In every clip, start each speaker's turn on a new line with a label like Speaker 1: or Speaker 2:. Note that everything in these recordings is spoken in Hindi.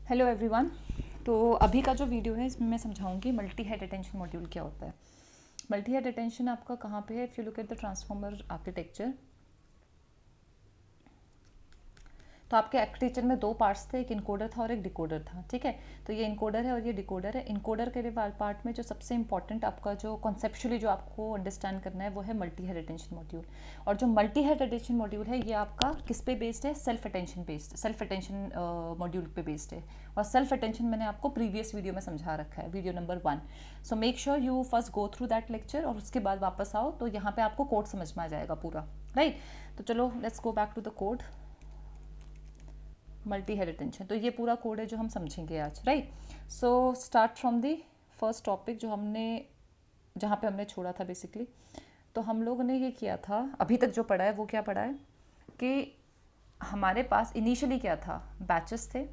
Speaker 1: Hello everyone. तो अभी का जो वीडियो है इसमें मैं समझाऊंगी मल्टी हेड अटेंशन मॉड्यूल क्या होता है। मल्टी हेड अटेंशन आपका कहाँ पे है? If you look at the transformer architecture, तो आपके आर्किटेक्चर में दो पार्ट्स थे, एक इनकोडर था और एक डिकोडर था। ठीक है, तो ये इनकोडर है और ये डिकोडर है। इनकोडर के पार्ट में जो सबसे इंपॉर्टेंट आपका जो कॉन्सेप्चुअली जो आपको अंडरस्टैंड करना है वो है मल्टी हेड अटेंशन मॉड्यूल। और जो मल्टी हेड अटेंशन मॉड्यूल है ये आपका किस पे बेस्ड है? Self attention based, self attention module पे बेस्ड है। और सेल्फ अटेंशन मैंने आपको प्रीवियस वीडियो में समझा रखा है, video number 1। So make sure you first go through that lecture और उसके बाद वापस आओ, तो यहाँ पे आपको कोड समझ में आ जाएगा पूरा। राइट, तो चलो let's go back to the code. Multi head attention, तो ये पूरा कोड है जो हम समझेंगे आज। Right, so start from the first topic जो हमने जहाँ पे हमने छोड़ा था बेसिकली। तो हम लोगों ने ये किया था, अभी तक जो पढ़ा है वो क्या पढ़ा है कि हमारे पास इनिशियली क्या था? बैचेस थे।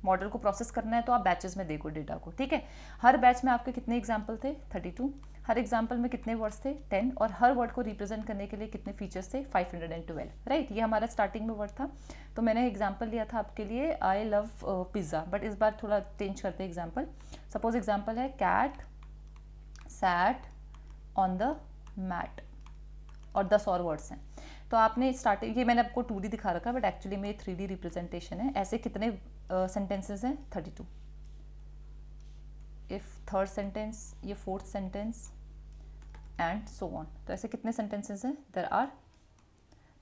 Speaker 1: मॉडल को प्रोसेस करना है तो आप बैचेस में देखो डेटा को। ठीक है, हर बैच में आपके कितने एग्जाम्पल थे? 32। हर एग्जाम्पल में कितने वर्ड्स थे? 10। और हर वर्ड को रिप्रेजेंट करने के लिए कितने फीचर्स थे? 512। राइट, ये हमारा स्टार्टिंग में वर्ड था। तो मैंने एग्जाम्पल लिया था आपके लिए, आई लव पिज़्ज़ा, बट इस बार थोड़ा चेंज करते हैं एग्जाम्पल। सपोज एग्जाम्पल है cat sat on the mat, और 10 और वर्ड्स हैं। तो आपने स्टार्टिंग, ये मैंने आपको 2D दिखा रखा है बट एक्चुअली में 3D रिप्रेजेंटेशन है। ऐसे कितने सेंटेंसेस हैं? 32। इफ थर्ड सेंटेंस, ये fourth sentence and so on, तो ऐसे कितने सेंटेंसेस हैं? There are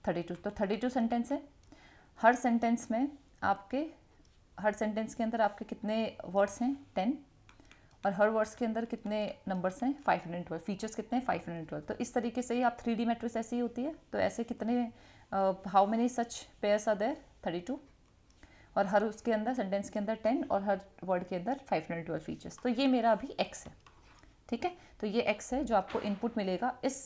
Speaker 1: 32। तो 32 सेंटेंस है। हर सेंटेंस में आपके, हर सेंटेंस के अंदर आपके कितने वर्ड्स हैं? 10। और हर वर्ड्स के अंदर कितने नंबर्स हैं? 512। फीचर्स कितने हैं? 512। तो इस तरीके से ही आप 3D मैट्रिक्स ऐसी ही होती है। तो ऐसे कितने, how many such pairs are there? 32। और हर उसके अंदर, सेंटेंस के अंदर 10 और हर वर्ड के अंदर 512 फीचर्स। तो ये मेरा अभी एक्स है। ठीक है, तो ये एक्स है जो आपको इनपुट मिलेगा इस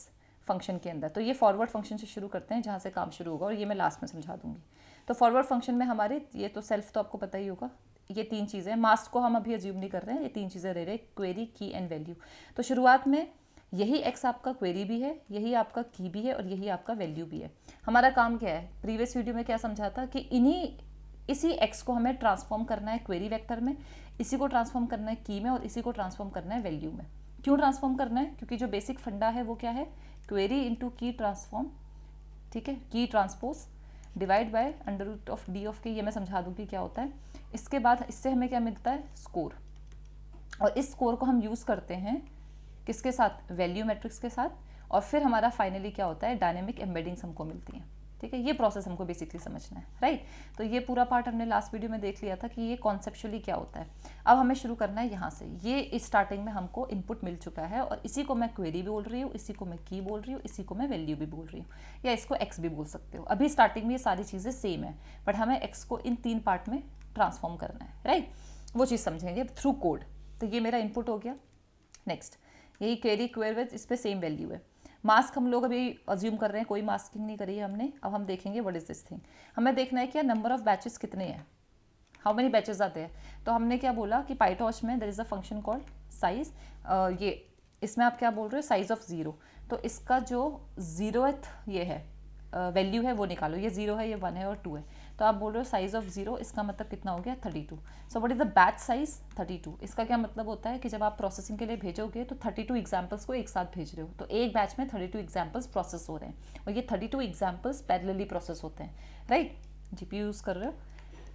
Speaker 1: फंक्शन के अंदर। तो ये फॉरवर्ड फंक्शन से शुरू करते हैं जहाँ से काम शुरू होगा, और ये मैं लास्ट में समझा दूंगी। तो फॉरवर्ड फंक्शन में हमारे, ये तो सेल्फ तो आपको पता ही होगा, ये 3 चीज़ें, मास्क को हम अभी अज्यूम नहीं कर रहे हैं, ये 3 चीज़ें ले रहे हैं, क्वेरी, की एंड वैल्यू। तो शुरुआत में यही एक्स आपका क्वेरी भी है, यही आपका की भी है और यही आपका वैल्यू भी है। हमारा काम क्या है? प्रीवियस वीडियो में क्या समझा था कि इसी एक्स को हमें ट्रांसफॉर्म करना है क्वेरी वेक्टर में, इसी को ट्रांसफॉर्म करना है की में, और इसी को ट्रांसफॉर्म करना है वैल्यू में। क्यों ट्रांसफॉर्म करना है? क्योंकि जो बेसिक फंडा है वो क्या है? Query into key transform. ठीक है, key transpose divide by under root of D of K, ये मैं समझा दूंगी क्या होता है। इसके बाद इससे हमें क्या मिलता है? स्कोर। और इस स्कोर को हम यूज़ करते हैं किसके साथ? वैल्यू मैट्रिक्स के साथ। और फिर हमारा फाइनली क्या होता है? डायनेमिक एम्बेडिंग्स हमको मिलती हैं। ठीक है, ये प्रोसेस हमको बेसिकली समझना है। राइट, तो ये पूरा पार्ट हमने लास्ट वीडियो में देख लिया था कि ये कॉन्सेप्चुअली क्या होता है। अब हमें शुरू करना है यहाँ से। ये इस स्टार्टिंग में हमको इनपुट मिल चुका है और इसी को मैं क्वेरी भी बोल रही हूँ, इसी को मैं की बोल रही हूँ, इसी को मैं वैल्यू भी बोल रही हूँ, या इसको एक्स भी बोल सकते हो। अभी स्टार्टिंग में ये सारी चीज़ें सेम है, बट हमें एक्स को इन 3 पार्ट में ट्रांसफॉर्म करना है। राइट, वो चीज़ समझेंगे थ्रू कोड। तो ये मेरा इनपुट हो गया। नेक्स्ट, यही क्वेरी क्वेर विद, इस पर सेम वैल्यू है। मास्क हम लोग अभी अज्यूम कर रहे हैं, कोई मास्किंग नहीं करी है हमने। अब हम देखेंगे व्हाट इज दिस थिंग। हमें देखना है कि नंबर ऑफ बैचेस कितने हैं, हाउ मेनी बैचेस आते हैं। तो हमने क्या बोला कि पाइटॉच में there is a function called size. ये इसमें आप क्या बोल रहे हो? Size of 0। तो इसका जो 0th ये है वैल्यू है वो निकालो। ये 0 है, ये 1 है और 2 है। तो आप बोल रहे हो साइज ऑफ 0, इसका मतलब कितना हो गया? 32। So what is the batch size? 32। इसका क्या मतलब होता है कि जब आप प्रोसेसिंग के लिए भेजोगे तो 32 एग्जाम्पल्स को एक साथ भेज रहे हो। तो एक बैच में 32 एग्जाम्पल्स प्रोसेस हो रहे हैं और ये 32 एग्जाम्पल्स पैरेलली प्रोसेस होते हैं। राइट, जीपीयू यूज़ कर रहे हो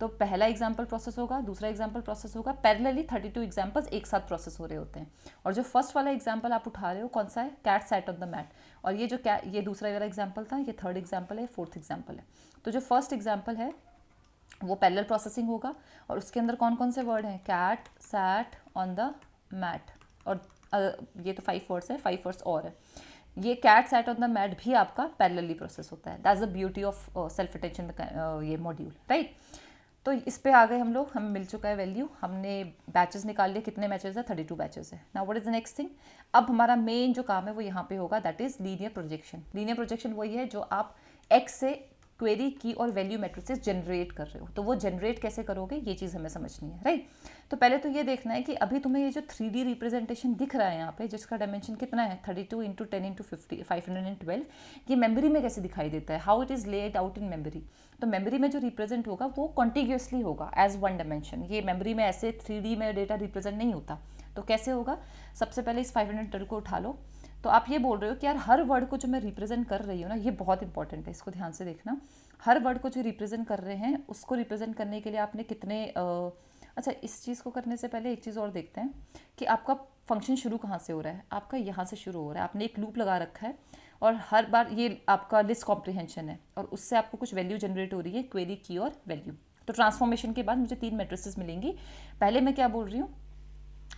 Speaker 1: तो पहला एग्जाम्पल प्रोसेस होगा, दूसरा एग्जाम्पल प्रोसेस होगा, पैरेलली 32 एग्जाम्पल्स एक साथ प्रोसेस हो रहे होते हैं। और जो फर्स्ट वाला एग्जाम्पल आप उठा रहे हो कौन सा है? Cat sat on the mat. और ये जो ये दूसरा वाला एग्जाम्पल था, ये थर्ड एग्जाम्पल है, फोर्थ एग्जाम्पल है। तो जो फर्स्ट एग्जाम्पल है वो पैरेलल प्रोसेसिंग होगा और उसके अंदर कौन कौन से वर्ड हैं? Cat sat on the mat. और ये तो 5 वर्ड्स है, 5 वर्ड्स और है। ये cat sat on the mat भी आपका पैरेलली प्रोसेस होता है। That's the beauty of self attention ये मॉड्यूल। राइट, तो इस पे आ गए हम लोग, हमें मिल चुका है वैल्यू, हमने बैचेस निकाल लिए। कितने बैचेस है? 32 बैचेस है। Now what is the next thing? अब हमारा मेन जो काम है वो यहाँ पे होगा, that is linear projection. Linear projection वही है जो आप एक्स से क्वेरी की और वैल्यू मैट्रिसेस जनरेट कर रहे हो, तो वो जनरेट कैसे करोगे, ये चीज़ हमें समझनी है, राइट। तो पहले तो ये देखना है कि अभी तुम्हें ये जो 3D रिप्रेजेंटेशन दिख रहा है यहाँ पे, जिसका डायमेंशन कितना है 32 इंटू 10 इंटू 512, ये मेमोरी में कैसे दिखाई देता है, how it is laid out in memory. तो मेमोरी में जो रिप्रेजेंट होगा वो कॉन्टिग्यूसली होगा एज वन डायमेंशन। ये मेमोरी में ऐसे 3D में डेटा रिप्रेजेंट नहीं होता। तो कैसे होगा, सबसे पहले इस 512 को उठा लो। तो आप ये बोल रहे हो कि यार हर वर्ड को जो मैं रिप्रेजेंट कर रही हूँ ना, ये बहुत इंपॉर्टेंट है, इसको ध्यान से देखना। हर वर्ड को जो रिप्रेजेंट कर रहे हैं उसको रिप्रेजेंट करने के लिए आपने कितने अच्छा, इस चीज़ को करने से पहले एक चीज़ और देखते हैं कि आपका फंक्शन शुरू कहाँ से हो रहा है। आपका यहाँ से शुरू हो रहा है, आपने एक लूप लगा रखा है और हर बार ये आपका लिस्ट कॉम्प्रिहेंशन है और उससे आपको कुछ वैल्यू जनरेट हो रही है, क्वेरी की और वैल्यू। तो ट्रांसफॉर्मेशन के बाद मुझे 3 मैट्रिसेस मिलेंगी। पहले मैं क्या बोल रही हूँ,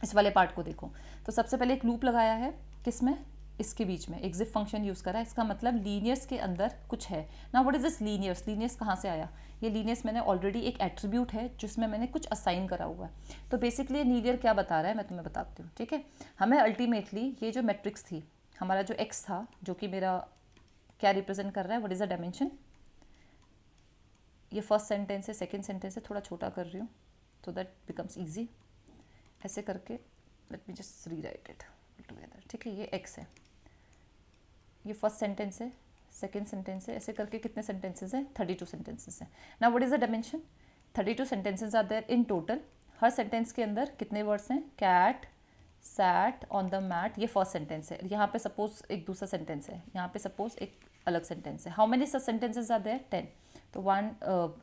Speaker 1: इस वाले पार्ट को देखो। तो सबसे पहले एक लूप लगाया है, किसमें, इसके बीच में एक जिप फंक्शन यूज़ करा है। इसका मतलब लीनियर्स के अंदर कुछ है ना। व्हाट इज दिस लीनियर्स, लीनियर्स कहाँ से आया, ये लीनियर्स मैंने ऑलरेडी एक एट्रीब्यूट है जिसमें मैंने कुछ असाइन करा हुआ है। तो बेसिकली लीनियर क्या बता रहा है मैं तुम्हें बताती हूँ, ठीक है। हमें अल्टीमेटली ये जो मैट्रिक्स थी, हमारा जो एक्स था, जो कि मेरा क्या रिप्रेजेंट कर रहा है, व्हाट इज द डायमेंशन। ये फर्स्ट सेंटेंस है, सेकेंड सेंटेंस है, थोड़ा छोटा कर रही हूँ सो दैट बिकम्स ईजी। ऐसे करके let me just rewrite it together, ठीक है। ये एक्स है, ये फर्स्ट सेंटेंस है, सेकेंड सेंटेंस है, ऐसे करके कितने सेंटेंसेस हैं, 32 सेंटेंसेस हैं। Now what is the dimension, 32 sentences are there in total. हर सेंटेंस के अंदर कितने वर्ड्स हैं, cat sat on the mat, ये फर्स्ट सेंटेंस है। यहाँ पे सपोज एक दूसरा सेंटेंस है, यहाँ पे सपोज एक अलग सेंटेंस है। How many such sentences are there, 10। तो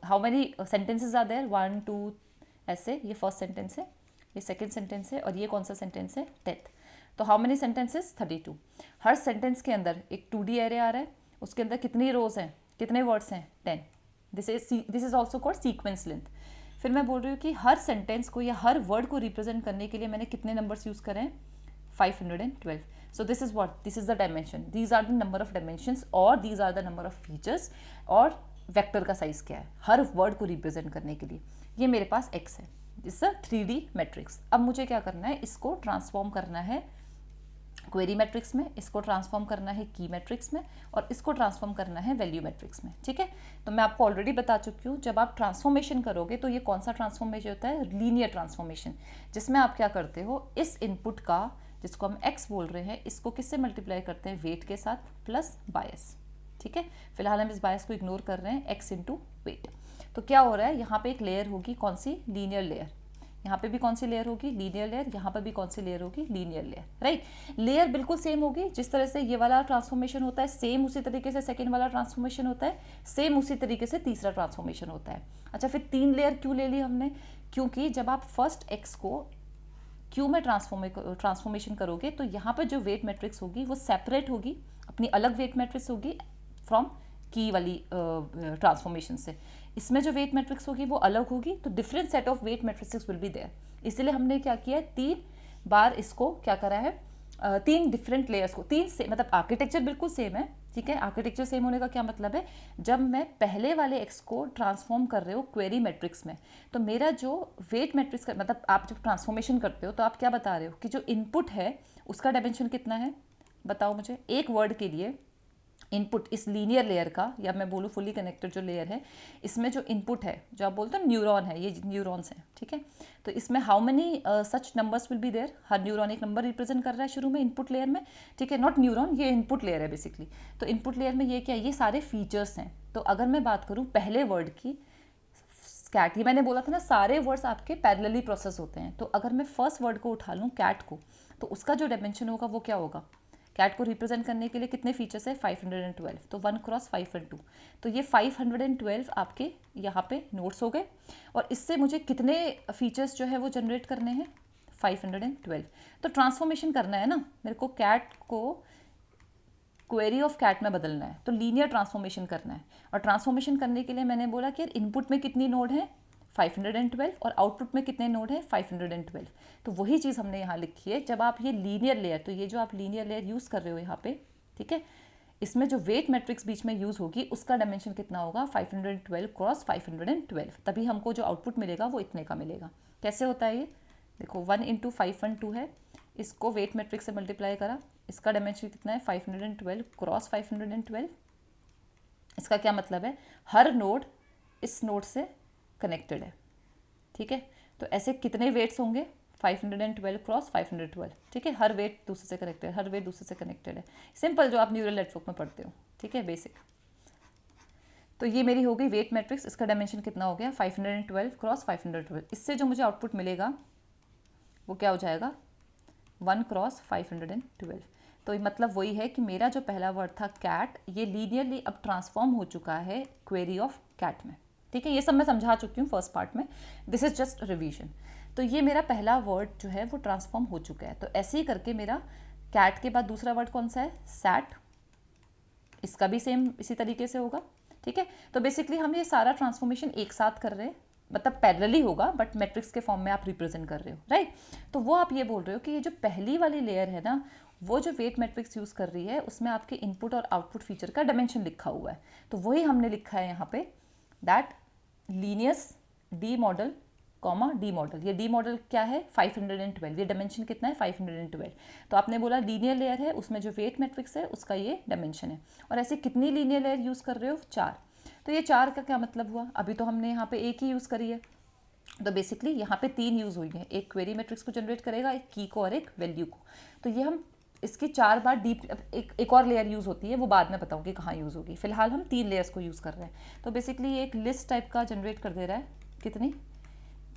Speaker 1: how many sentences are there, 1 2, ऐसे। ये फर्स्ट सेंटेंस है, ये सेकेंड सेंटेंस है और ये कौन सा सेंटेंस है, 10th। तो how many sentences, 32। Her sentence के अंदर एक 2D एरे आ रहा है, उसके अंदर कितनी रोज हैं, कितने वर्ड्स हैं, 10। This is also called sequence length. फिर मैं बोल रही हूँ कि हर सेंटेंस को या हर वर्ड को रिप्रेजेंट करने के लिए मैंने कितने नंबर्स यूज़ करें, 512। So this is what, this is the dimension, these are the number of dimensions और these are the number of features. और वेक्टर का साइज क्या है हर वर्ड को रिप्रेजेंट करने के लिए। ये मेरे पास एक्स है, इस 3D मैट्रिक्स। अब मुझे क्या करना है, इसको ट्रांसफॉर्म करना है क्वेरी मैट्रिक्स में, इसको ट्रांसफॉर्म करना है की मैट्रिक्स में और इसको ट्रांसफॉर्म करना है वैल्यू मैट्रिक्स में, ठीक है। तो मैं आपको ऑलरेडी बता चुकी हूँ, जब आप ट्रांसफॉर्मेशन करोगे तो ये कौन सा ट्रांसफॉर्मेशन होता है, लीनियर ट्रांसफॉर्मेशन, जिसमें आप क्या करते हो, इस इनपुट का जिसको हम एक्स बोल रहे हैं, इसको किससे मल्टीप्लाई करते हैं, वेट के साथ प्लस बायस, ठीक है। फिलहाल हम इस बायस को इग्नोर कर रहे हैं, एक्स इंटू वेट। तो क्या हो रहा है, यहाँ पे एक लेयर होगी, कौन सी, लीनियर लेयर। यहाँ पे भी कौन सी लेयर होगी, लीनियर लेयर। यहाँ पर भी कौन सी लेयर होगी, लीनियर लेयर, राइट। लेयर बिल्कुल सेम होगी, जिस तरह से ये वाला ट्रांसफॉर्मेशन होता है सेम उसी तरीके से सेकेंड वाला ट्रांसफॉर्मेशन होता है, सेम उसी तरीके से तीसरा ट्रांसफॉर्मेशन होता है। अच्छा, फिर 3 लेयर क्यों ले ली हमने, क्योंकि जब आप फर्स्ट एक्स को क्यू में ट्रांसफॉर्मेशन करोगे तो यहाँ पर जो वेट मैट्रिक्स होगी वो सेपरेट होगी, अपनी अलग वेट मैट्रिक्स होगी फ्रॉम की वाली ट्रांसफॉर्मेशन से। इसमें जो वेट मैट्रिक्स होगी वो अलग होगी, तो different set of weight matrix will be there. इसलिए हमने क्या किया है, 3 बार इसको क्या करा है, 3 डिफरेंट लेयर्स को, 3 से मतलब आर्किटेक्चर बिल्कुल सेम है, ठीक है। आर्किटेक्चर सेम होने का क्या मतलब है, जब मैं पहले वाले एक्स को ट्रांसफॉर्म कर रहे हो क्वेरी मैट्रिक्स में, तो मेरा जो वेट मैट्रिक्स का मतलब आप जब ट्रांसफॉर्मेशन करते हो तो आप क्या बता रहे हो कि जो इनपुट है उसका डायमेंशन कितना है, बताओ मुझे। एक वर्ड के लिए इनपुट इस लीनियर लेयर का, या मैं बोलूँ फुली कनेक्टेड जो लेयर है, इसमें जो इनपुट है, जो आप बोलते हो न्यूरॉन है, ये न्यूरॉन्स हैं, ठीक है। तो इसमें how many such numbers will be there, हर न्यूरॉन एक नंबर रिप्रेजेंट कर रहा है शुरू में इनपुट लेयर में, ठीक है। नॉट न्यूरॉन, ये इनपुट लेयर है बेसिकली। तो इनपुट लेयर में ये क्या, ये सारे फीचर्स हैं। तो अगर मैं बात करूँ पहले वर्ड की, कैट, ये मैंने बोला था ना, सारे वर्ड्स आपके पैरेलली प्रोसेस होते हैं। तो अगर मैं फर्स्ट वर्ड को उठा लूँ कैट को, तो उसका जो डायमेंशन होगा वो क्या होगा, कैट को रिप्रेजेंट करने के लिए कितने फीचर्स है, 512। तो 1 क्रॉस 5 और 2, तो ये 512 आपके यहाँ पे नोट्स हो गए। और इससे मुझे कितने फीचर्स जो है वो जनरेट करने हैं, 512। तो ट्रांसफॉर्मेशन करना है ना मेरे को, कैट को क्वेरी ऑफ कैट में बदलना है, तो लीनियर ट्रांसफॉर्मेशन करना है। और ट्रांसफॉर्मेशन करने के लिए मैंने बोला कि इनपुट में कितनी नोड है, 512, और आउटपुट में कितने नोड है, 512। तो वही चीज़ हमने यहाँ लिखी है। जब आप ये लीनियर लेयर, तो ये जो आप लीनियर लेयर यूज़ कर रहे हो यहाँ पे, ठीक है, इसमें जो वेट मैट्रिक्स बीच में यूज़ होगी उसका डायमेंशन कितना होगा, 512 क्रॉस 512, तभी हमको जो आउटपुट मिलेगा वो इतने का मिलेगा। कैसे होता है ये, देखो 1 इंटू 512 है, इसको वेट मैट्रिक्स से मल्टीप्लाई करा, इसका डायमेंशन कितना है, 512 क्रॉस 512, इसका क्या मतलब है, हर नोड इस नोड से कनेक्टेड है, ठीक है। तो ऐसे कितने वेट्स होंगे, 512 क्रॉस 512, ठीक है। हर वेट दूसरे से कनेक्टेड, हर वेट दूसरे से कनेक्टेड है। सिंपल, जो आप न्यूरल नेटवर्क में पढ़ते हो, ठीक है, बेसिक। तो ये मेरी हो गई वेट मैट्रिक्स, इसका डायमेंशन कितना हो गया, 512 क्रॉस 512। इससे जो मुझे आउटपुट मिलेगा वो क्या हो जाएगा, 1 क्रॉस 512। तो मतलब वही है कि मेरा जो पहला वर्ड था कैट, ये लीनियरली अब ट्रांसफॉर्म हो चुका है क्वेरी ऑफ कैट में, ठीक है। ये सब मैं समझा चुकी हूँ फर्स्ट पार्ट में, दिस इज जस्ट रिवीजन। तो ये मेरा पहला वर्ड जो है वो ट्रांसफॉर्म हो चुका है। तो ऐसे ही करके मेरा कैट के बाद दूसरा वर्ड कौन सा है, सैट, इसका भी सेम इसी तरीके से होगा, ठीक है। तो बेसिकली हम ये सारा ट्रांसफॉर्मेशन एक साथ कर रहे हैं, मतलब पैरेलली होगा बट मैट्रिक्स के फॉर्म में आप रिप्रेजेंट कर रहे हो, राइट। तो वो आप ये बोल रहे हो कि ये जो पहली वाली लेयर है ना, वो जो वेट मैट्रिक्स यूज़ कर रही है उसमें आपके इनपुट और आउटपुट फीचर का डायमेंशन लिखा हुआ है। तो वही हमने लिखा है यहाँ पे, that Linnaeus D model comma D model. ये डी मॉडल क्या है, 512, ये डायमेंशन कितना है, 512। तो आपने बोला लीनियर लेयर है, उसमें जो वेट मैट्रिक्स है उसका ये डायमेंशन है। और ऐसे कितनी लीनियर लेयर यूज़ कर रहे हो, 4। तो ये 4 का क्या मतलब हुआ, अभी तो हमने यहाँ पे एक ही यूज़ करी है, तो बेसिकली यहाँ पे 3 यूज़ हुई है, एक क्वेरी मैट्रिक्स को जनरेट करेगा, एक की को और एक वैल्यू को। तो ये हम इसकी 4 बार डीप, एक और लेयर यूज़ होती है, वो बाद में बताऊँगी कहाँ यूज़ होगी, फिलहाल हम 3 लेयर्स को यूज़ कर रहे हैं। तो बेसिकली एक लिस्ट टाइप का जनरेट कर दे रहा है, कितनी,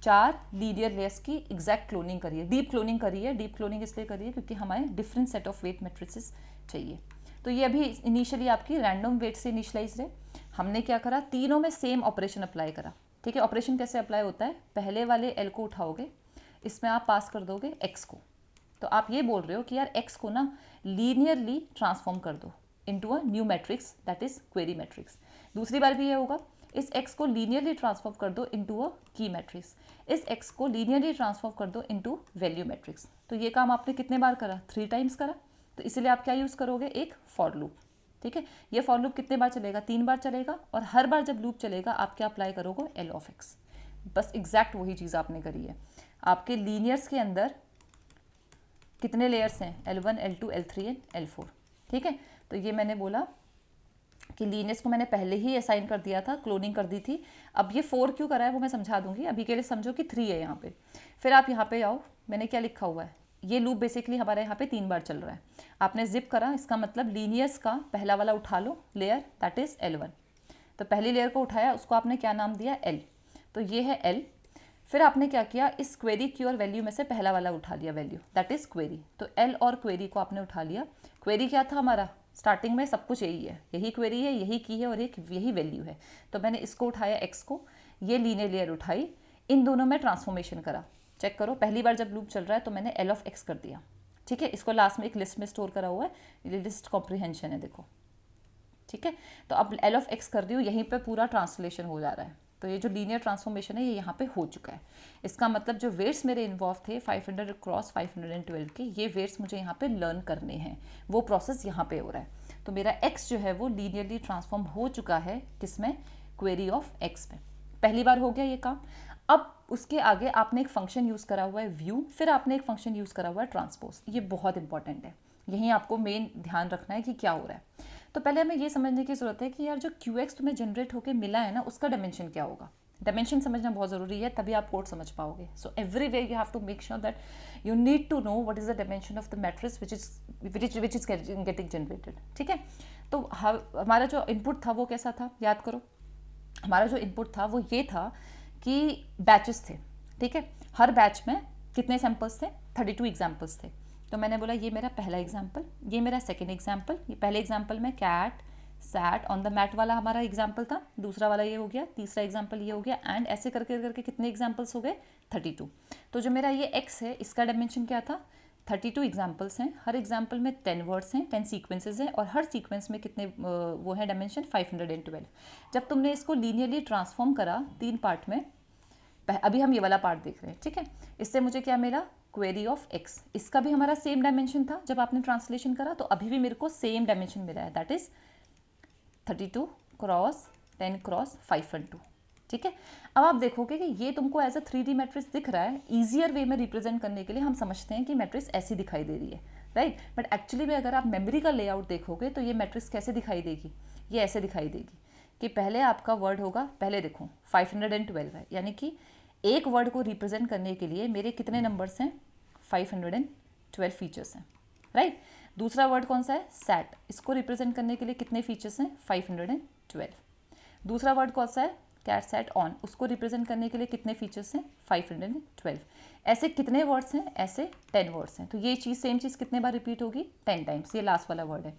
Speaker 1: 4 लीनियर लेयर्स की एग्जैक्ट क्लोनिंग करिए, डीप क्लोनिंग करिए। डीप क्लोनिंग इसलिए करिए क्योंकि हमें different set of weight matrices चाहिए। तो ये अभी इनिशियली आपकी रैंडम वेट से इनिशलाइज है। हमने क्या करा, तीनों में सेम ऑपरेशन अप्लाई करा, ठीक है। ऑपरेशन कैसे अप्लाई होता है, पहले वाले एल को उठाओगे, इसमें आप पास कर दोगे एक्स को। तो आप ये बोल रहे हो कि यार एक्स को ना लीनियरली ट्रांसफॉर्म कर दो into a new matrix, that is query matrix. दूसरी बार भी ये होगा, इस एक्स को लीनियरली ट्रांसफॉर्म कर दो इनटू अ की मैट्रिक्स, इस एक्स को लीनियरली ट्रांसफॉर्म कर दो इनटू वैल्यू मैट्रिक्स। तो ये काम आपने कितने बार करा, 3 टाइम्स करा। तो इसीलिए आप क्या यूज़ करोगे, एक फॉर लूप, ठीक है। ये फॉर लूप कितने बार चलेगा, 3 बार चलेगा, और हर बार जब लूप चलेगा आप क्या अप्लाई करोगे, एल ऑफ एक्स। बस एग्जैक्ट वही चीज़ आपने करी है। आपके लीनियर्स के अंदर कितने लेयर्स हैं, L1, L2, L3 and L4, ठीक है। तो ये मैंने बोला कि लीनियर्स को मैंने पहले ही असाइन कर दिया था, क्लोनिंग कर दी थी। अब ये 4 क्यों करा है वो मैं समझा दूंगी, अभी के लिए समझो कि 3 है यहाँ पे। फिर आप यहाँ पे आओ, मैंने क्या लिखा हुआ है, ये लूप बेसिकली हमारे यहाँ पे 3 बार चल रहा है। आपने जिप करा, इसका मतलब लीनियर्स का पहला वाला उठा लो लेयर, दैट इज L1। तो पहली लेयर को उठाया, उसको आपने क्या नाम दिया, L। तो ये है L। फिर आपने क्या किया, इस क्वेरी की और वैल्यू में से पहला वाला उठा लिया वैल्यू, दैट इज क्वेरी। तो L और क्वेरी को आपने उठा लिया। क्वेरी क्या था हमारा, स्टार्टिंग में सब कुछ यही है, यही क्वेरी है, यही की है और एक यही वैल्यू है। तो मैंने इसको उठाया एक्स को, ये लीनियर लेयर उठाई, इन दोनों में ट्रांसफॉर्मेशन करा। चेक करो, पहली बार जब लूप चल रहा है तो मैंने एल ऑफ एक्स कर दिया, ठीक है। इसको लास्ट में एक लिस्ट में स्टोर करा हुआ है, ये लिस्ट कॉम्प्रिहेंशन है, देखो, ठीक है। तो अब एल ऑफ एक्स कर दी हूँ, यहीं पे पूरा ट्रांसलेशन हो जा रहा है। तो ये जो लीनियर ट्रांसफॉर्मेशन है ये यहाँ पे हो चुका है। इसका मतलब जो वेट्स मेरे इन्वॉल्व थे 500 क्रॉस 512 के, ये वेट्स मुझे यहाँ पे लर्न करने हैं, वो प्रोसेस यहाँ पे हो रहा है। तो मेरा एक्स जो है वो लीनियरली ट्रांसफॉर्म हो चुका है, किसमें, क्वेरी ऑफ एक्स में। पहली बार हो गया ये काम। अब उसके आगे आपने एक फंक्शन यूज़ करा हुआ है व्यू, फिर आपने एक फंक्शन यूज़ करा हुआ है ट्रांसपोज। ये बहुत इंपॉर्टेंट है, यहीं आपको मेन ध्यान रखना है कि क्या हो रहा है। तो पहले हमें ये समझने की ज़रूरत है कि यार जो QX तुम्हें जनरेट होकर मिला है ना, उसका डायमेंशन क्या होगा। डायमेंशन समझना बहुत ज़रूरी है, तभी आप कोड समझ पाओगे। So every way you have to make sure that you need to know what is the dimension of the matrix which is getting generated, ठीक है। तो हमारा जो इनपुट था वो कैसा था, याद करो। हमारा जो इनपुट था वो ये था कि बैचेस थे, ठीक है। हर बैच में कितने सैम्पल्स थे, 32 एग्जाम्पल्स थे। तो मैंने बोला ये मेरा पहला एग्जाम्पल, ये मेरा सेकेंड एग्जाम्पल। ये पहले एग्जाम्पल में cat sat on the mat वाला हमारा एग्जाम्पल था, दूसरा वाला ये हो गया, तीसरा एग्जाम्पल ये हो गया, एंड ऐसे करके करके कितने एग्जाम्पल्स हो गए, 32। तो जो मेरा ये एक्स है इसका डायमेंशन क्या था, 32 एग्जाम्पल्स हैं, हर एग्जाम्पल में 10 वर्ड्स हैं, 10 सीक्वेंसेज हैं, और हर सीक्वेंस में कितने वो है डायमेंशन, 512। जब तुमने इसको लीनियरली ट्रांसफॉर्म करा 3 पार्ट में, अभी हम ये वाला पार्ट देख रहे हैं, ठीक है। इससे मुझे क्या मिला, क्वेरी ऑफ एक्स। इसका भी हमारा सेम डायमेंशन था जब आपने ट्रांसलेशन करा, तो अभी भी मेरे को सेम डायमेंशन मिला है, दैट इज 32 क्रॉस 10 क्रॉस 512, ठीक है। अब आप देखोगे कि ये तुमको एज अ 3D मैट्रिक्स दिख रहा है। ईजियर वे में रिप्रेजेंट करने के लिए हम समझते हैं कि मैट्रिक्स ऐसी दिखाई दे रही है, राइट। बट एक्चुअली में अगर आप मेमोरी का लेआउट देखोगे तो ये मैट्रिक्स कैसे दिखाई देगी, ये ऐसे दिखाई देगी। कि पहले आपका वर्ड होगा, पहले देखो 512 है, यानी कि एक वर्ड को रिप्रेजेंट करने के लिए मेरे कितने नंबर्स हैं, 512 फीचर्स हैं, राइट। दूसरा वर्ड कौन सा है, सैट, इसको रिप्रेजेंट करने के लिए कितने फीचर्स हैं, 512। दूसरा वर्ड कौन सा है, कैट सैट ऑन, उसको रिप्रेजेंट करने के लिए कितने फीचर्स हैं, 512। ऐसे कितने वर्ड्स हैं, ऐसे 10 वर्ड्स हैं। तो ये चीज़, सेम चीज़ कितने बार रिपीट होगी, 10 टाइम्स, ये लास्ट वाला वर्ड है।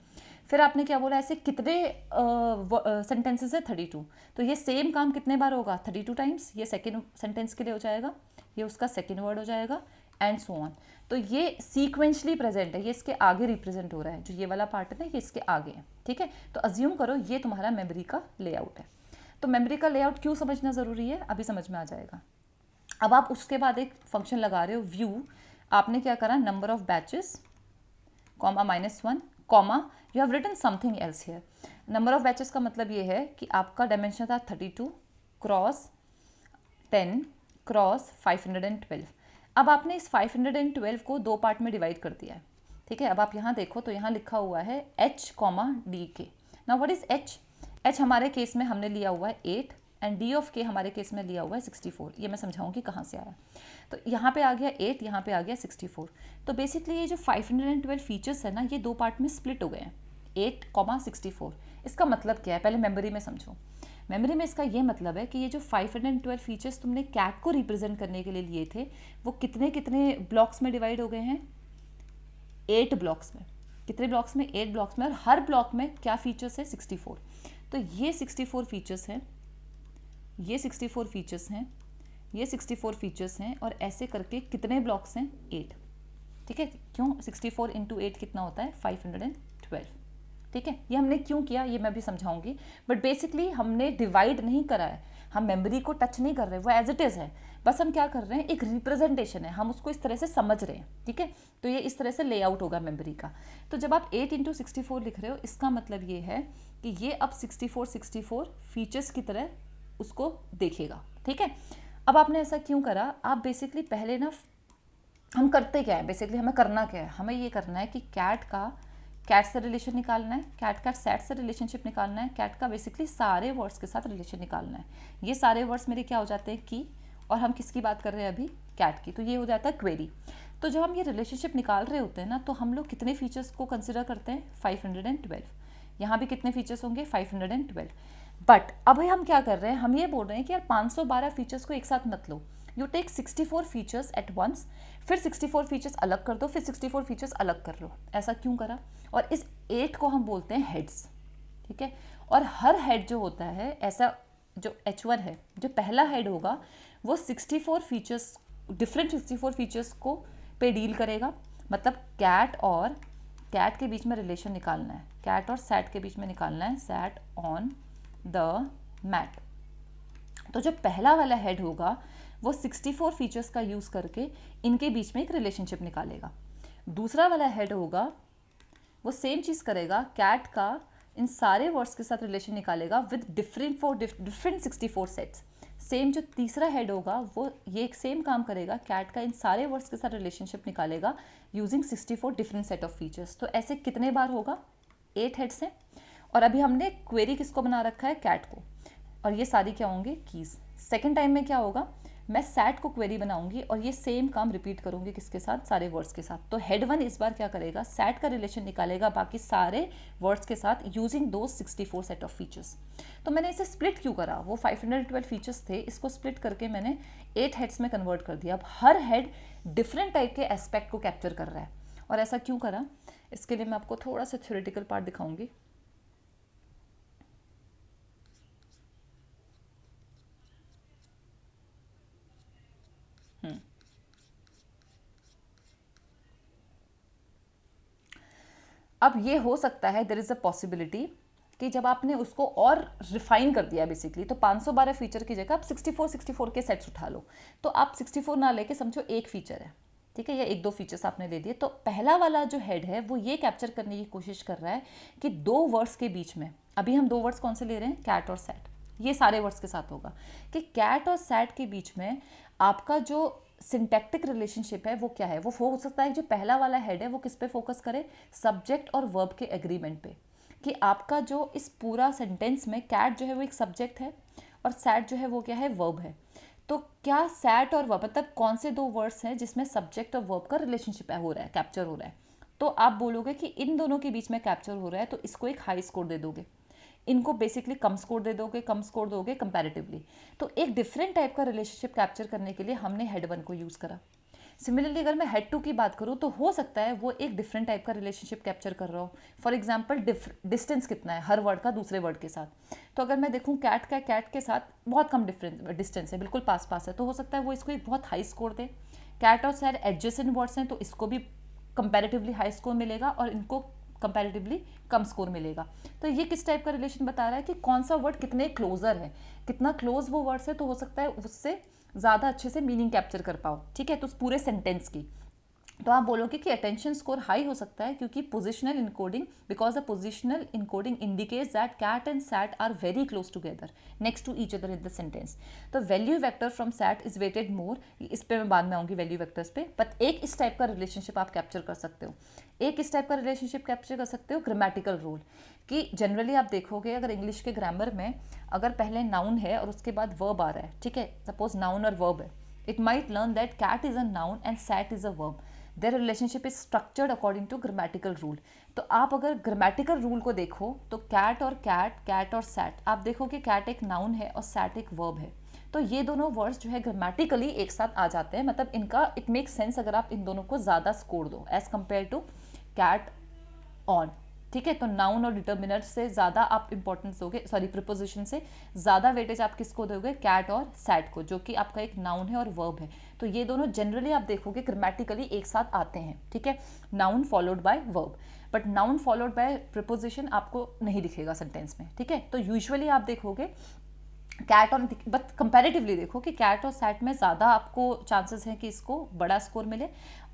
Speaker 1: फिर आपने क्या बोला, ऐसे कितने सेंटेंसेस है, 32। तो ये सेम काम कितने बार होगा, 32 टाइम्स। ये सेकेंड सेंटेंस के लिए हो जाएगा, ये उसका सेकेंड वर्ड हो जाएगा, एंड सो ऑन। तो ये सीक्वेंशली प्रेजेंट है, ये इसके आगे रिप्रेजेंट हो रहा है, जो ये वाला पार्ट है ना, ये इसके आगे है, ठीक है। तो अज्यूम करो ये तुम्हारा मेमोरी का लेआउट है। तो मेमोरी का लेआउट क्यों समझना ज़रूरी है, अभी समझ में आ जाएगा। अब आप उसके बाद एक फंक्शन लगा रहे हो व्यू, आपने क्या करा, number of batches comma -1 comma you have written something else here. Number of batches का मतलब ये है कि आपका डायमेंशन था 32 क्रॉस 10 क्रॉस 512। अब आपने इस 512 को दो पार्ट में डिवाइड कर दिया है, ठीक है। अब आप यहाँ देखो तो यहाँ लिखा हुआ है h, d के। Now what is h? h हमारे केस में हमने लिया हुआ है 8 एंड d ऑफ k हमारे केस में लिया हुआ है 64। ये मैं समझाऊंगी कहाँ से आया। तो यहाँ पे आ गया 8, यहाँ पे आ गया 64। तो बेसिकली ये जो 512 फीचर्स है ना, ये दो पार्ट में स्प्लिट हो गए हैं, 8,64। इसका मतलब क्या है, पहले मेमोरी में समझो। मेमोरी में इसका ये मतलब है कि ये जो 512 फीचर्स तुमने कैट को रिप्रेजेंट करने के लिए लिए थे, वो कितने कितने ब्लॉक्स में डिवाइड हो गए हैं, 8 ब्लॉक्स में। कितने ब्लॉक्स में, 8 ब्लॉक्स में। और हर ब्लॉक में क्या फीचर्स है, 64। तो ये 64 फीचर्स हैं, ये 64 फीचर्स हैं, ये 64 फीचर्स हैं, और ऐसे करके कितने ब्लॉक्स हैं, 8, ठीक है। क्यों, 64 इंटू 8 कितना होता है, 512, ठीक है। ये हमने क्यों किया, ये मैं भी समझाऊंगी। बट बेसिकली हमने डिवाइड नहीं करा है, हम मेमोरी को टच नहीं कर रहे, वो एज इट इज़ है। बस हम क्या कर रहे हैं, एक रिप्रेजेंटेशन है, हम उसको इस तरह से समझ रहे हैं, ठीक है। तो ये इस तरह से लेआउट होगा मेमोरी का। तो जब आप 8 इंटू 64 लिख रहे हो, इसका मतलब ये है कि ये अब 64 फीचर्स की तरह उसको देखेगा, ठीक है। अब आपने ऐसा क्यों करा, आप बेसिकली पहले ना, हम करते क्या है, बेसिकली हमें करना क्या है, हमें ये करना है कि कैट से रिलेशन निकालना है, कैट सैट से रिलेशनशिप निकालना है, कैट का बेसिकली सारे वर्ड्स के साथ रिलेशन निकालना है। ये सारे वर्ड्स मेरे क्या हो जाते हैं, की, और हम किसकी बात कर रहे हैं अभी, कैट की। तो ये हो जाता है क्वेरी। तो जब हम ये रिलेशनशिप निकाल रहे होते हैं ना, तो हम लोग कितने फीचर्स को कंसिडर करते हैं, 512। यहाँ भी कितने फीचर्स होंगे, 512। बट अब हम क्या कर रहे हैं, हम ये बोल रहे हैं कि यार 512 फीचर्स को एक साथ मत लो, you take 64 features at once, फिर 64 फीचर्स अलग कर दो, फिर 64 फीचर्स अलग कर लो। ऐसा क्यों करा, और इस 8 को हम बोलते हैं हेड्स, ठीक है। और हर हेड जो होता है, ऐसा जो H1 है, जो पहला हेड होगा, वो 64 फीचर्स, डिफरेंट 64 फीचर्स को पे डील करेगा। मतलब कैट के बीच में रिलेशन निकालना है, कैट और सैट के बीच में निकालना है, सैट ऑन द मैट। तो जो पहला वाला हेड होगा, वो 64 फीचर्स का यूज़ करके इनके बीच में एक रिलेशनशिप निकालेगा। दूसरा वाला हेड होगा, वो सेम चीज़ करेगा, कैट का इन सारे वर्ड्स के साथ रिलेशन निकालेगा विद डिफरेंट 64 सेट्स। सेम जो तीसरा हेड होगा, वो ये एक सेम काम करेगा, कैट का इन सारे वर्ड्स के साथ रिलेशनशिप निकालेगा using 64 different set of features. तो ऐसे कितने बार होगा, 8 हेड्स हैं। और अभी हमने क्वेरी किसको बना रखा है, कैट को, और ये सारी क्या होंगे, कीज़। सेकेंड टाइम में क्या होगा, मैं सैट को क्वेरी बनाऊंगी और ये सेम काम रिपीट करूंगी किसके साथ, सारे वर्ड्स के साथ। तो हेड 1 इस बार क्या करेगा, सैट का रिलेशन निकालेगा बाकी सारे वर्ड्स के साथ यूजिंग दो 64 सेट ऑफ फीचर्स। तो मैंने इसे स्प्लिट क्यों करा, वो 512 फीचर्स थे, इसको स्प्लिट करके मैंने 8 हेड्स में कन्वर्ट कर दिया। अब हर हेड डिफरेंट टाइप के एस्पेक्ट को कैप्चर कर रहा है। और ऐसा क्यों करा, इसके लिए मैं आपको थोड़ा सा थ्योरेटिकल पार्ट दिखाऊंगी। अब ये हो सकता है, देयर इज़ अ पॉसिबिलिटी कि जब आपने उसको और रिफाइन कर दिया बेसिकली, तो 512 फीचर की जगह आप 64 के सेट्स उठा लो। तो आप 64 ना लेके समझो एक फीचर है, ठीक है, या एक दो फीचर्स आपने ले दिए। तो पहला वाला जो हेड है, वो ये कैप्चर करने की कोशिश कर रहा है कि दो वर्ड्स के बीच में, अभी हम दो वर्ड्स कौन से ले रहे हैं, कैट और सैट, ये सारे वर्ड्स के साथ होगा, कि कैट और सैट के बीच में आपका जो सिंटैक्टिक रिलेशनशिप है वो क्या है। वो हो सकता है जो पहला वाला हेड है वो किस पे फोकस करे, सब्जेक्ट और वर्ब के एग्रीमेंट पे, कि आपका जो इस पूरा सेंटेंस में कैट जो है वो एक सब्जेक्ट है और सैट जो है वो क्या है, वर्ब है। तो क्या सैट और वर्ब मतलब कौन से दो वर्ड्स हैं जिसमें सब्जेक्ट और वर्ब का रिलेशनशिप हो रहा है, कैप्चर हो रहा है। तो आप बोलोगे कि इन दोनों के बीच में कैप्चर हो रहा है, तो इसको एक हाई स्कोर दे दोगे, इनको बेसिकली कम स्कोर दे दोगे, कम स्कोर दोगे कंपैरेटिवली। तो एक डिफरेंट टाइप का रिलेशनशिप कैप्चर करने के लिए हमने हेड 1 को यूज़ करा। सिमिलरली अगर मैं हेड 2 की बात करूँ तो हो सकता है वो एक डिफरेंट टाइप का रिलेशनशिप कैप्चर कर रहा हो। फॉर एग्जाम्पल डिस्टेंस कितना है हर वर्ड का दूसरे वर्ड के साथ। तो अगर मैं देखूँ कैट का कैट के साथ बहुत कम डिस्टेंस है, बिल्कुल पास पास है, तो हो सकता है वो इसको एक बहुत हाई स्कोर दे। कैट और सैट एडजेसेंट वर्ड्स हैं तो इसको भी कंपैरेटिवली हाई स्कोर मिलेगा और इनको कंपैरेटिवली कम स्कोर मिलेगा। तो ये किस टाइप का रिलेशन बता रहा है कि कौन सा वर्ड कितने क्लोजर है, कितना क्लोज वो वर्ड्स है, तो हो सकता है उससे ज़्यादा अच्छे से मीनिंग कैप्चर कर पाओ। ठीक है, तो उस पूरे सेंटेंस की तो आप बोलोगे कि अटेंशन स्कोर हाई हो सकता है क्योंकि positional encoding, because the positional encoding indicates that cat and sat are very close together next to each other in the sentence. तो value vector from sat is weighted more, इस पर मैं बाद में आऊँगी वैल्यू वेक्टर्स पे। बट एक इस टाइप का रिलेशनशिप आप कैप्चर कर सकते हो। एक इस टाइप का रिलेशनशिप कैप्चर कर सकते हो ग्रामेटिकल रूल, कि जनरली आप देखोगे अगर इंग्लिश के ग्रामर में अगर पहले नाउन है और उसके बाद वर्ब आ रहा है, ठीक है, सपोज नाउन और वर्ब है, it might learn that cat is a noun and sat is a verb, their relationship is structured according to grammatical rule. तो आप अगर ग्रामेटिकल रूल को देखो तो कैट और कैट, कैट और सैट, आप देखो कि कैट एक नाउन है और सैट एक वर्ब है। तो ये दोनों वर्ड्स जो है ग्रामेटिकली एक साथ आ जाते हैं, मतलब इनका इट मेक सेंस अगर आप इन दोनों को ज़्यादा स्कोर दो as compared to cat on. ठीक है, तो नाउन और डिटर्मिनर से ज़्यादा आप इंपॉर्टेंस दोगे, सॉरी प्रिपोजिशन से ज़्यादा वेटेज आप किसको दोगे, कैट और सैट को, जो कि आपका एक नाउन है और वर्ब है। तो ये दोनों जनरली आप देखोगे ग्रामेटिकली एक साथ आते हैं। ठीक है, noun followed by verb, but noun followed by preposition आपको नहीं दिखेगा सेंटेंस में। ठीक है, तो यूजुअली आप देखोगे कैट और, बट कंपैरेटिवली देखो कि कैट और सैट में ज़्यादा आपको चांसेस हैं कि इसको बड़ा स्कोर मिले,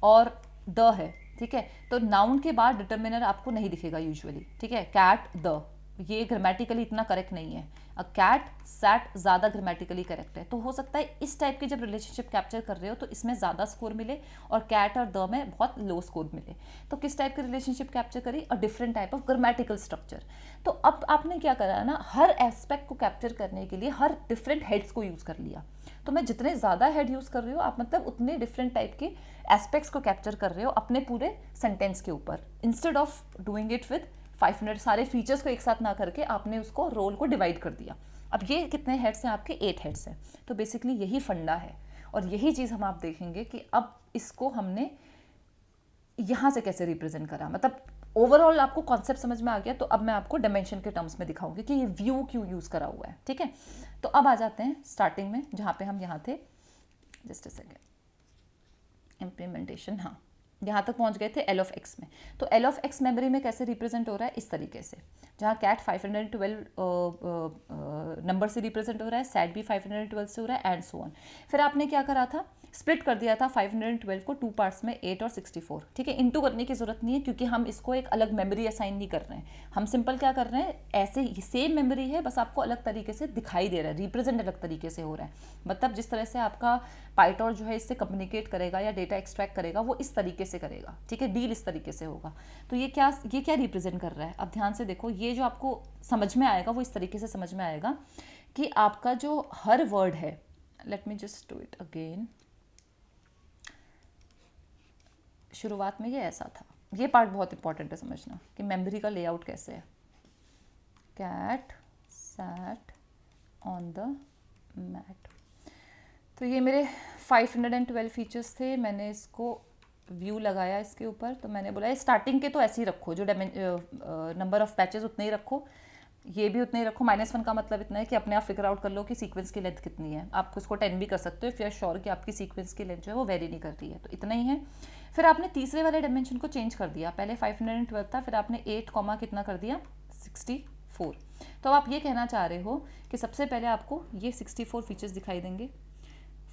Speaker 1: और द है। ठीक है, तो नाउन के बाद डिटर्मिनर आपको नहीं दिखेगा यूजुअली। ठीक है, कैट द, ये ग्रामेटिकली इतना करेक्ट नहीं है। कैट सैट ज़्यादा ग्रामेटिकली करेक्ट है। तो हो सकता है इस टाइप की जब रिलेशनशिप कैप्चर कर रहे हो तो इसमें ज़्यादा स्कोर मिले और कैट और द में बहुत लो स्कोर मिले। तो किस टाइप की रिलेशनशिप कैप्चर करी, a different type of grammatical structure. तो अब आपने क्या करा ना, हर एस्पेक्ट को कैप्चर करने के लिए हर डिफरेंट हेड्स को यूज़ कर लिया। तो मैं जितने ज़्यादा हेड यूज़ कर रही हो आप, मतलब उतने डिफरेंट टाइप के एस्पेक्ट्स को कैप्चर कर रहे हो अपने पूरे सेंटेंस के ऊपर, instead of doing it with 500 सारे फीचर्स को एक साथ ना करके आपने उसको रोल को डिवाइड कर दिया। अब ये कितने हेड्स हैं आपके, 8 हेड्स हैं। तो बेसिकली यही फंडा है और यही चीज़ हम आप देखेंगे कि अब इसको हमने यहाँ से कैसे रिप्रेजेंट करा, मतलब ओवरऑल आपको कॉन्सेप्ट समझ में आ गया। तो अब मैं आपको डायमेंशन के टर्म्स में दिखाऊंगी कि ये व्यू क्यों यूज़ करा हुआ है। ठीक है, तो अब आ जाते हैं स्टार्टिंग में जहाँ पे हम यहाँ थे, जस्ट अ सेकेंड, इम्प्लीमेंटेशन, हाँ यहाँ तक पहुँच गए थे एल ऑफ एक्स में। तो एल ऑफ एक्स मेमोरी में कैसे रिप्रेजेंट हो रहा है, इस तरीके से, जहाँ कैट 512 नंबर से रिप्रेजेंट हो रहा है, सैट भी 512 से हो रहा है, एंड सो ऑन। फिर आपने क्या करा था, स्प्लिट कर दिया था 512 को 2 पार्ट्स में, 8 और 64। ठीक है, इनटू करने की जरूरत नहीं है क्योंकि हम इसको एक अलग मेमोरी असाइन नहीं कर रहे हैं। हम सिंपल क्या कर रहे हैं, ऐसे ही सेम मेमोरी है, बस आपको अलग तरीके से दिखाई दे रहा है, रिप्रेजेंट अलग तरीके से हो रहा है। मतलब जिस तरह से आपका पाइटॉर जो है इससे कम्युनिकेट करेगा या डेटा एक्सट्रैक्ट करेगा वो इस तरीके से करेगा। ठीक है, डील इस तरीके से होगा। तो ये क्या रिप्रेजेंट कर रहा है, अब ध्यान से देखो, ये जो आपको समझ में आएगा वो इस तरीके से समझ में आएगा कि आपका जो हर वर्ड है, late me just do it again. शुरुआत में ये ऐसा था, ये पार्ट बहुत इंपॉर्टेंट है समझना कि मेमोरी का लेआउट कैसे है। Cat sat on the mat, तो ये मेरे 512 फीचर्स थे। मैंने इसको व्यू लगाया इसके ऊपर, तो मैंने बोला स्टार्टिंग के तो ऐसे ही रखो, जो नंबर ऑफ पैचेस उतने ही रखो, ये भी उतने ही रखो। -1 का मतलब इतना है कि अपने आप फिगर आउट कर लो कि सीक्वेंस की लेंथ कितनी है। आप उसको 10 भी कर सकते हो इफ यू आर श्योर कि आपकी सीक्वेंस की लेंथ जो है वो वेरी नहीं करती है। तो इतना ही है। फिर आपने तीसरे वाले डायमेंशन को चेंज कर दिया, पहले 512 था, फिर आपने 8 कॉमा कितना कर दिया, 64। तो अब आप ये कहना चाह रहे हो कि सबसे पहले आपको ये 64 फीचर्स दिखाई देंगे,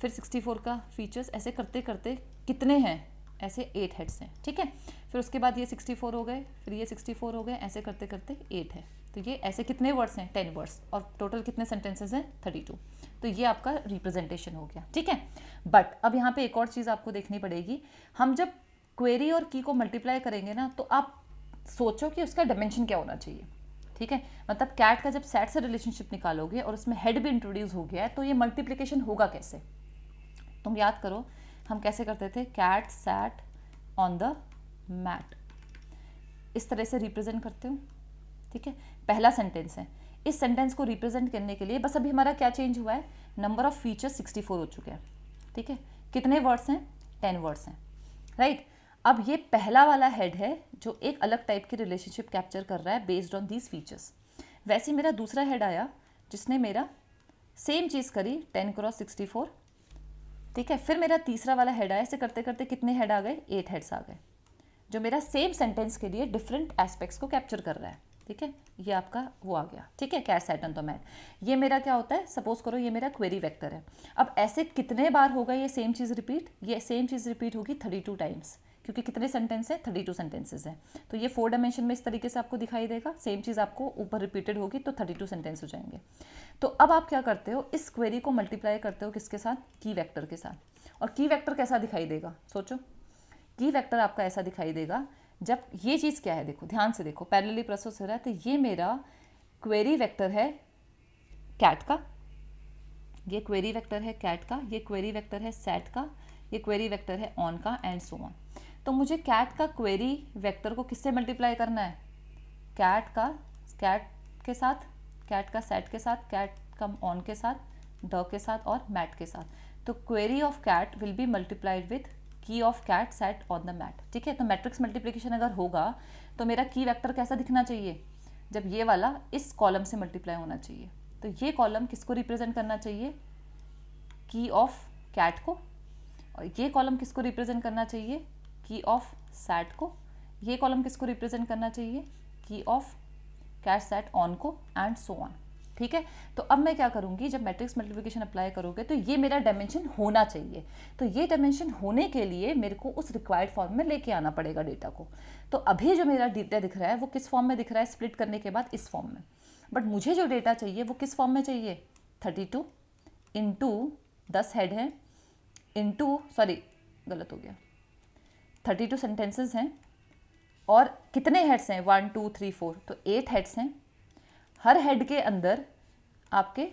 Speaker 1: फिर 64 का फीचर्स, ऐसे करते करते कितने हैं, ऐसे 8 हेड्स हैं। ठीक है, फिर उसके बाद ये 64 हो गए, फिर ये 64 हो गए, ऐसे करते करते 8 है। तो ये ऐसे कितने वर्ड्स हैं, 10 वर्ड्स, और टोटल कितने सेंटेंसेस हैं, 32। तो ये आपका रिप्रेजेंटेशन हो गया। ठीक है, बट अब यहाँ पे एक और चीज़ आपको देखनी पड़ेगी। हम जब क्वेरी और की को मल्टीप्लाई करेंगे ना, तो आप सोचो कि उसका डायमेंशन क्या होना चाहिए। ठीक है, मतलब कैट का जब सेट से रिलेशनशिप निकालोगे और उसमें हेड भी इंट्रोड्यूस हो गया है तो ये मल्टीप्लिकेशन होगा कैसे? तुम याद करो हम कैसे करते थे, cat sat on the mat, इस तरह से रिप्रेजेंट करते हो। ठीक है, पहला सेंटेंस है, इस सेंटेंस को रिप्रेजेंट करने के लिए बस अभी हमारा क्या चेंज हुआ है, नंबर ऑफ फीचर्स 64 हो चुके हैं। ठीक है, कितने वर्ड्स हैं, 10 वर्ड्स हैं, राइट। अब ये पहला वाला हेड है जो एक अलग टाइप की रिलेशनशिप कैप्चर कर रहा है बेस्ड ऑन दीज फीचर्स। वैसे मेरा दूसरा हेड आया जिसने मेरा सेम चीज़ करी 10 क्रॉस 64। ठीक है, फिर मेरा तीसरा वाला हेड आया, ऐसे करते करते कितने हेड आ गए, 8 हेड्स आ गए, जो मेरा सेम सेंटेंस के लिए डिफरेंट एस्पेक्ट्स को कैप्चर कर रहा है। ठीक है, ये आपका वो आ गया। ठीक है, cat sat on the mat, ये मेरा क्या होता है, सपोज करो ये मेरा क्वेरी वेक्टर है। अब ऐसे कितने बार होगा ये सेम चीज़ रिपीट, ये सेम चीज़ रिपीट होगी 32 टाइम्स, क्योंकि कितने सेंटेंस है, 32 सेंटेंसेज हैं। तो ये 4 डायमेंशन में इस तरीके से आपको दिखाई देगा, सेम चीज़ आपको ऊपर रिपीटेड होगी तो 32 सेंटेंस हो जाएंगे। तो अब आप क्या करते हो, इस क्वेरी को मल्टीप्लाई करते हो किसके साथ, की वेक्टर के साथ। और की वेक्टर कैसा दिखाई देगा, सोचो, की वेक्टर आपका ऐसा दिखाई देगा जब ये चीज़ क्या है, देखो ध्यान से देखो, पैरेलली प्रोसेस हो रहा है, तो ये मेरा क्वेरी वेक्टर है कैट का, ये क्वेरी वेक्टर है कैट का, ये क्वेरी वेक्टर है सेट का, ये क्वेरी वेक्टर है ऑन का, एंड सो ऑन। तो मुझे कैट का क्वेरी वेक्टर को किससे मल्टीप्लाई करना है, कैट के साथ, कैट का सेट के साथ, कैट का ऑन के साथ, द के साथ और मैट के साथ। तो query of cat will be multiplied with key of cat sat on the mat. ठीक है, तो मैट्रिक्स मल्टीप्लिकेशन अगर होगा तो मेरा की वेक्टर कैसा दिखना चाहिए, जब ये वाला इस कॉलम से मल्टीप्लाई होना चाहिए। तो ये कॉलम किसको रिप्रेजेंट करना चाहिए, की ऑफ कैट को, और ये कॉलम किसको रिप्रेजेंट करना चाहिए, की ऑफ सेट को, ये कॉलम किसको रिप्रेजेंट करना चाहिए, की ऑफ कैट सेट ऑन को, एंड सो ऑन। ठीक है, तो अब मैं क्या करूंगी, जब मैट्रिक्स मल्टीप्लिकेशन अप्लाई करोगे तो ये मेरा डायमेंशन होना चाहिए। तो ये डायमेंशन होने के लिए मेरे को उस रिक्वायर्ड फॉर्म में लेके आना पड़ेगा डेटा को। तो अभी जो मेरा डेटा दिख रहा है वो किस फॉर्म में दिख रहा है, स्प्लिट करने के बाद इस फॉर्म में। बट मुझे जो डेटा चाहिए वो किस फॉर्म में चाहिए, 32 इंटू 10 हेड है, इंटू सॉरी गलत हो गया, 32 सेंटेंसेज हैं और कितने हेड्स हैं, 1 2 3 4, तो 8 हेड्स हैं। हर हेड के अंदर आपके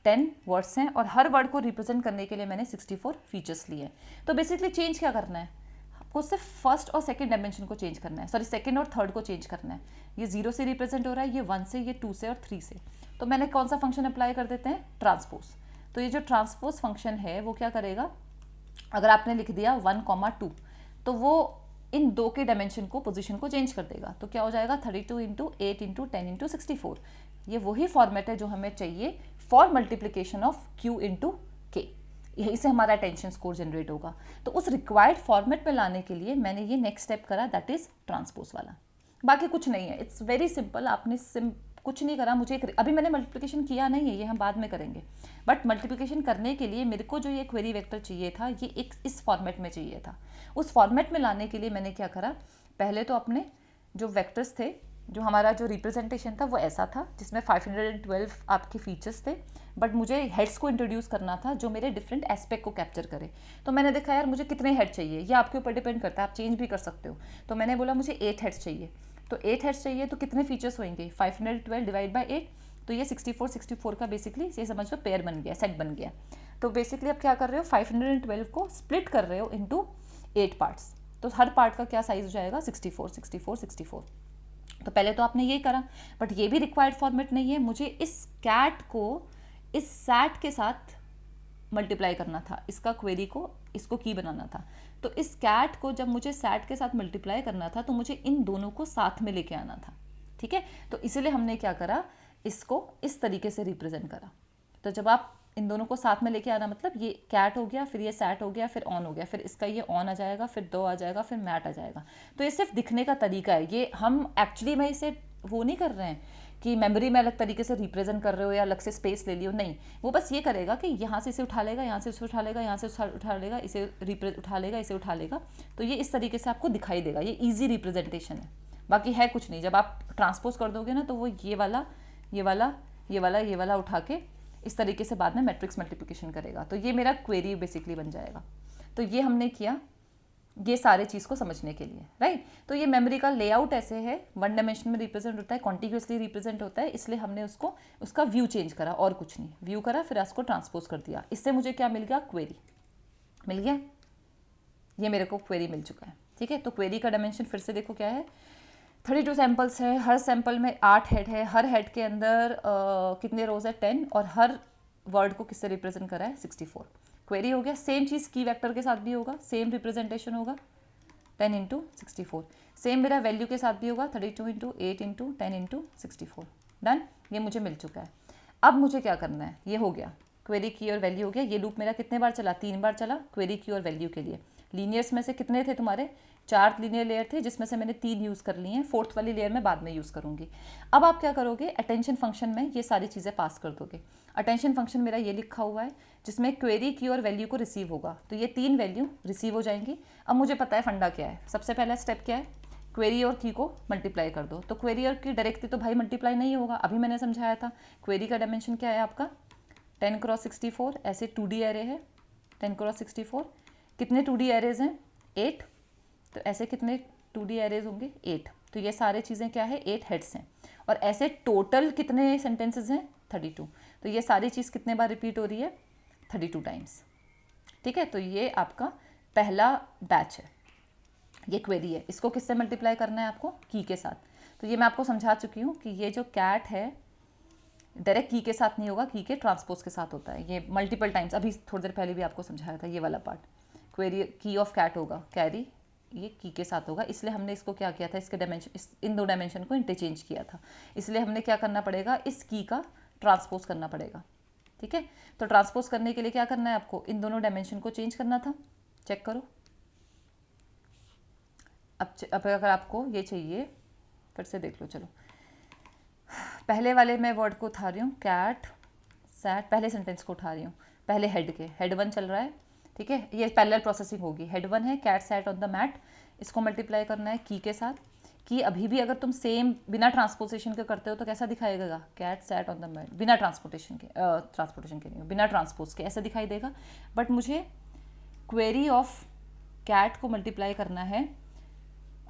Speaker 1: 10 वर्ड्स हैं और हर वर्ड को रिप्रेजेंट करने के लिए मैंने 64 फीचर्स लिए। तो बेसिकली चेंज क्या करना है आपको, सिर्फ फर्स्ट और सेकंड डायमेंशन को चेंज करना है, सॉरी सेकंड और थर्ड को चेंज करना है। ये 0 से रिप्रेजेंट हो रहा है, ये 1 से, ये 2 से और 3 से। तो मैंने कौन सा फंक्शन अप्लाई कर देते हैं, ट्रांसपोज। तो ये जो ट्रांसपोज फंक्शन है वो क्या करेगा, अगर आपने लिख दिया 1, 2 तो वो इन दो के डायमेंशन को, पोजीशन को चेंज कर देगा। तो क्या हो जाएगा, 32 इंटू 8 इंटू 10 इंटू 64। ये वही फॉर्मेट है जो हमें चाहिए for multiplication of q into के, यहीं से हमारा टेंशन स्कोर जनरेट होगा। तो उस रिक्वायर्ड फॉर्मेट में लाने के लिए मैंने ये नेक्स्ट स्टेप करा, दैट इज ट्रांसपोज वाला। बाकी कुछ नहीं है, इट्स वेरी सिंपल। आपने कुछ नहीं करा, मुझे अभी मैंने मल्टीप्लिकेशन किया नहीं है, ये हम बाद में करेंगे। बट मल्टीप्लिकेशन करने के लिए मेरे को जो ये क्वेरी वेक्टर चाहिए था, ये एक इस फॉर्मेट में चाहिए था। उस फॉर्मेट में लाने के लिए मैंने क्या करा, पहले तो अपने जो वेक्टर्स थे, जो हमारा जो रिप्रेजेंटेशन था वो ऐसा था जिसमें 512 आपके फीचर्स थे, बट मुझे हेड्स को इंट्रोड्यूस करना था जो मेरे डिफरेंट एस्पेक्ट को कैप्चर करे। तो मैंने देखा यार मुझे कितने हेड चाहिए, ये आपके ऊपर डिपेंड करता है, आप चेंज भी कर सकते हो। तो मैंने बोला मुझे 8 हेड्स चाहिए। तो 8 हेड्स चाहिए तो कितने फीचर्स होंगे, 512 डिवाइड बाई 8, तो ये 64 का बेसिकली ये समझ लो पेयर बन गया, सेट बन गया। तो बेसिकली आप क्या कर रहे हो, 512 को स्प्लिट कर रहे हो इनटू 8 पार्ट्स। तो हर पार्ट का क्या साइज हो जाएगा, 64। तो पहले तो आपने ये करा, बट ये भी रिक्वायर्ड फॉर्मेट नहीं है, मुझे इस कैट को इस सैट के साथ मल्टीप्लाई करना था, इसका क्वेरी को, इसको की बनाना था। तो इस कैट को जब मुझे सैट के साथ मल्टीप्लाई करना था तो मुझे इन दोनों को साथ में लेके आना था। ठीक है, तो इसीलिए हमने क्या करा, इसको इस तरीके से रिप्रेजेंट करा। तो जब आप इन दोनों को साथ में लेके आना, मतलब ये कैट हो गया, फिर ये सैट हो गया, फिर ऑन हो गया, फिर इसका ये ऑन आ जाएगा, फिर दो आ जाएगा, फिर मैट आ जाएगा। तो ये सिर्फ दिखने का तरीका है, ये हम एक्चुअली में इसे वो नहीं कर रहे हैं कि मेमोरी में अलग तरीके से रिप्रेजेंट कर रहे हो या अलग से स्पेस ले लियो, नहीं। वो बस ये करेगा कि यहाँ से इसे उठा लेगा, यहाँ से इसे उठा लेगा, यहाँ से उठा लेगा, इसे उठा लेगा, इसे उठा लेगा। तो ये इस तरीके से आपको दिखाई देगा, ये ईजी रिप्रेजेंटेशन है, बाकी है कुछ नहीं। जब आप ट्रांसपोज कर दोगे ना तो वो ये वाला उठा के इस तरीके से बाद में मैट्रिक्स मल्टीप्लिकेशन करेगा। तो ये मेरा क्वेरी बेसिकली बन जाएगा। तो ये हमने किया ये सारे चीज़ को समझने के लिए, राइट। तो ये मेमोरी का लेआउट ऐसे है, वन डायमेंशन में रिप्रेजेंट होता है, कॉन्टिग्यूसली रिप्रेजेंट होता है, इसलिए हमने उसको उसका व्यू चेंज करा और कुछ नहीं, व्यू करा फिर उसको ट्रांसपोज कर दिया। इससे मुझे क्या मिल गया, क्वेरी मिल गया, ये मेरे को क्वेरी मिल चुका है, ठीक है। तो क्वेरी का डायमेंशन फिर से देखो क्या है, 32 सैम्पल्स है, हर सैम्पल में 8 हेड है, हर हेड के अंदर कितने रोज है 10, और हर वर्ड को किससे रिप्रेजेंट करा है 64। क्वेरी हो गया। सेम चीज़ की वेक्टर के साथ भी होगा, सेम रिप्रेजेंटेशन होगा 10 इंटू 64। सेम मेरा वैल्यू के साथ भी होगा 32 इंटू 8 इंटू 10 इंटू 64। डन, ये मुझे मिल चुका है। अब मुझे क्या करना है, ये हो गया, क्वेरी की और वैल्यू हो गया। ये लूप मेरा कितने बार चला, 3 बार चला क्वेरी की और वैल्यू के लिए। लीनियर्स में से कितने थे तुम्हारे, 4 लीनियर लेयर थे, जिसमें से मैंने 3 यूज़ कर ली हैं, 4th वाली लेयर में बाद में यूज़ करूँगी। अब आप क्या करोगे, अटेंशन फंक्शन में ये सारी चीज़ें पास कर दोगे। अटेंशन फंक्शन मेरा ये लिखा हुआ है, जिसमें क्वेरी की और वैल्यू को रिसीव होगा, तो ये 3 वैल्यू रिसीव हो जाएंगी। अब मुझे पता है फंडा क्या है, सबसे पहला स्टेप क्या है, क्वेरी और की को मल्टीप्लाई कर दो। तो क्वेरी और की डायरेक्टली तो भाई मल्टीप्लाई नहीं होगा, अभी मैंने समझाया था। क्वेरी का डायमेंशन क्या है आपका 10 क्रॉस 64, ऐसे 2D एरे है 10 क्रॉस 64। कितने 2D एरेज हैं 8, तो ऐसे कितने 2D एरेज होंगे 8। तो ये सारे चीज़ें क्या है 8 हेड्स हैं, और ऐसे टोटल कितने सेंटेंसेस हैं 32। तो ये सारी चीज़ कितने बार रिपीट हो रही है 32 टाइम्स, ठीक है। तो ये आपका पहला बैच है, ये क्वेरी है। इसको किससे मल्टीप्लाई करना है आपको, की के साथ। तो ये मैं आपको समझा चुकी हूँ कि ये जो कैट है डायरेक्ट की के साथ नहीं होगा, की के ट्रांसपोज के साथ होता है। ये मल्टीपल टाइम्स, अभी थोड़ी देर पहले भी आपको समझाया था ये वाला पार्ट। क्वेरी की ऑफ कैट होगा, कैरी ये की के साथ होगा, इसलिए हमने इसको क्या किया था, इसके डायमेंशन, इन 2 डायमेंशन को इंटरचेंज किया था। इसलिए हमने क्या करना पड़ेगा, इस की का ट्रांसपोज करना पड़ेगा, ठीक है। तो ट्रांसपोज करने के लिए क्या करना है आपको, इन दोनों डायमेंशन को चेंज करना था। चेक करो, अब अगर आपको ये चाहिए फिर से देख लो। चलो पहले वाले मैं वर्ड को उठा रही हूँ, कैट सैट, पहले सेंटेंस को उठा रही हूँ, पहले हेड के, हेड 1 चल रहा है, ठीक है। ये पैरेलल प्रोसेसिंग होगी। हेड 1 है cat sat on the mat, इसको मल्टीप्लाई करना है की के साथ। की अभी भी अगर तुम सेम बिना ट्रांसपोर्टेशन के करते हो तो कैसा दिखाएगा, cat sat on the mat, बिना ट्रांसपोर्टेशन के नहीं, बिना ट्रांसपोज के ऐसा दिखाई देगा। बट मुझे क्वेरी ऑफ कैट को मल्टीप्लाई करना है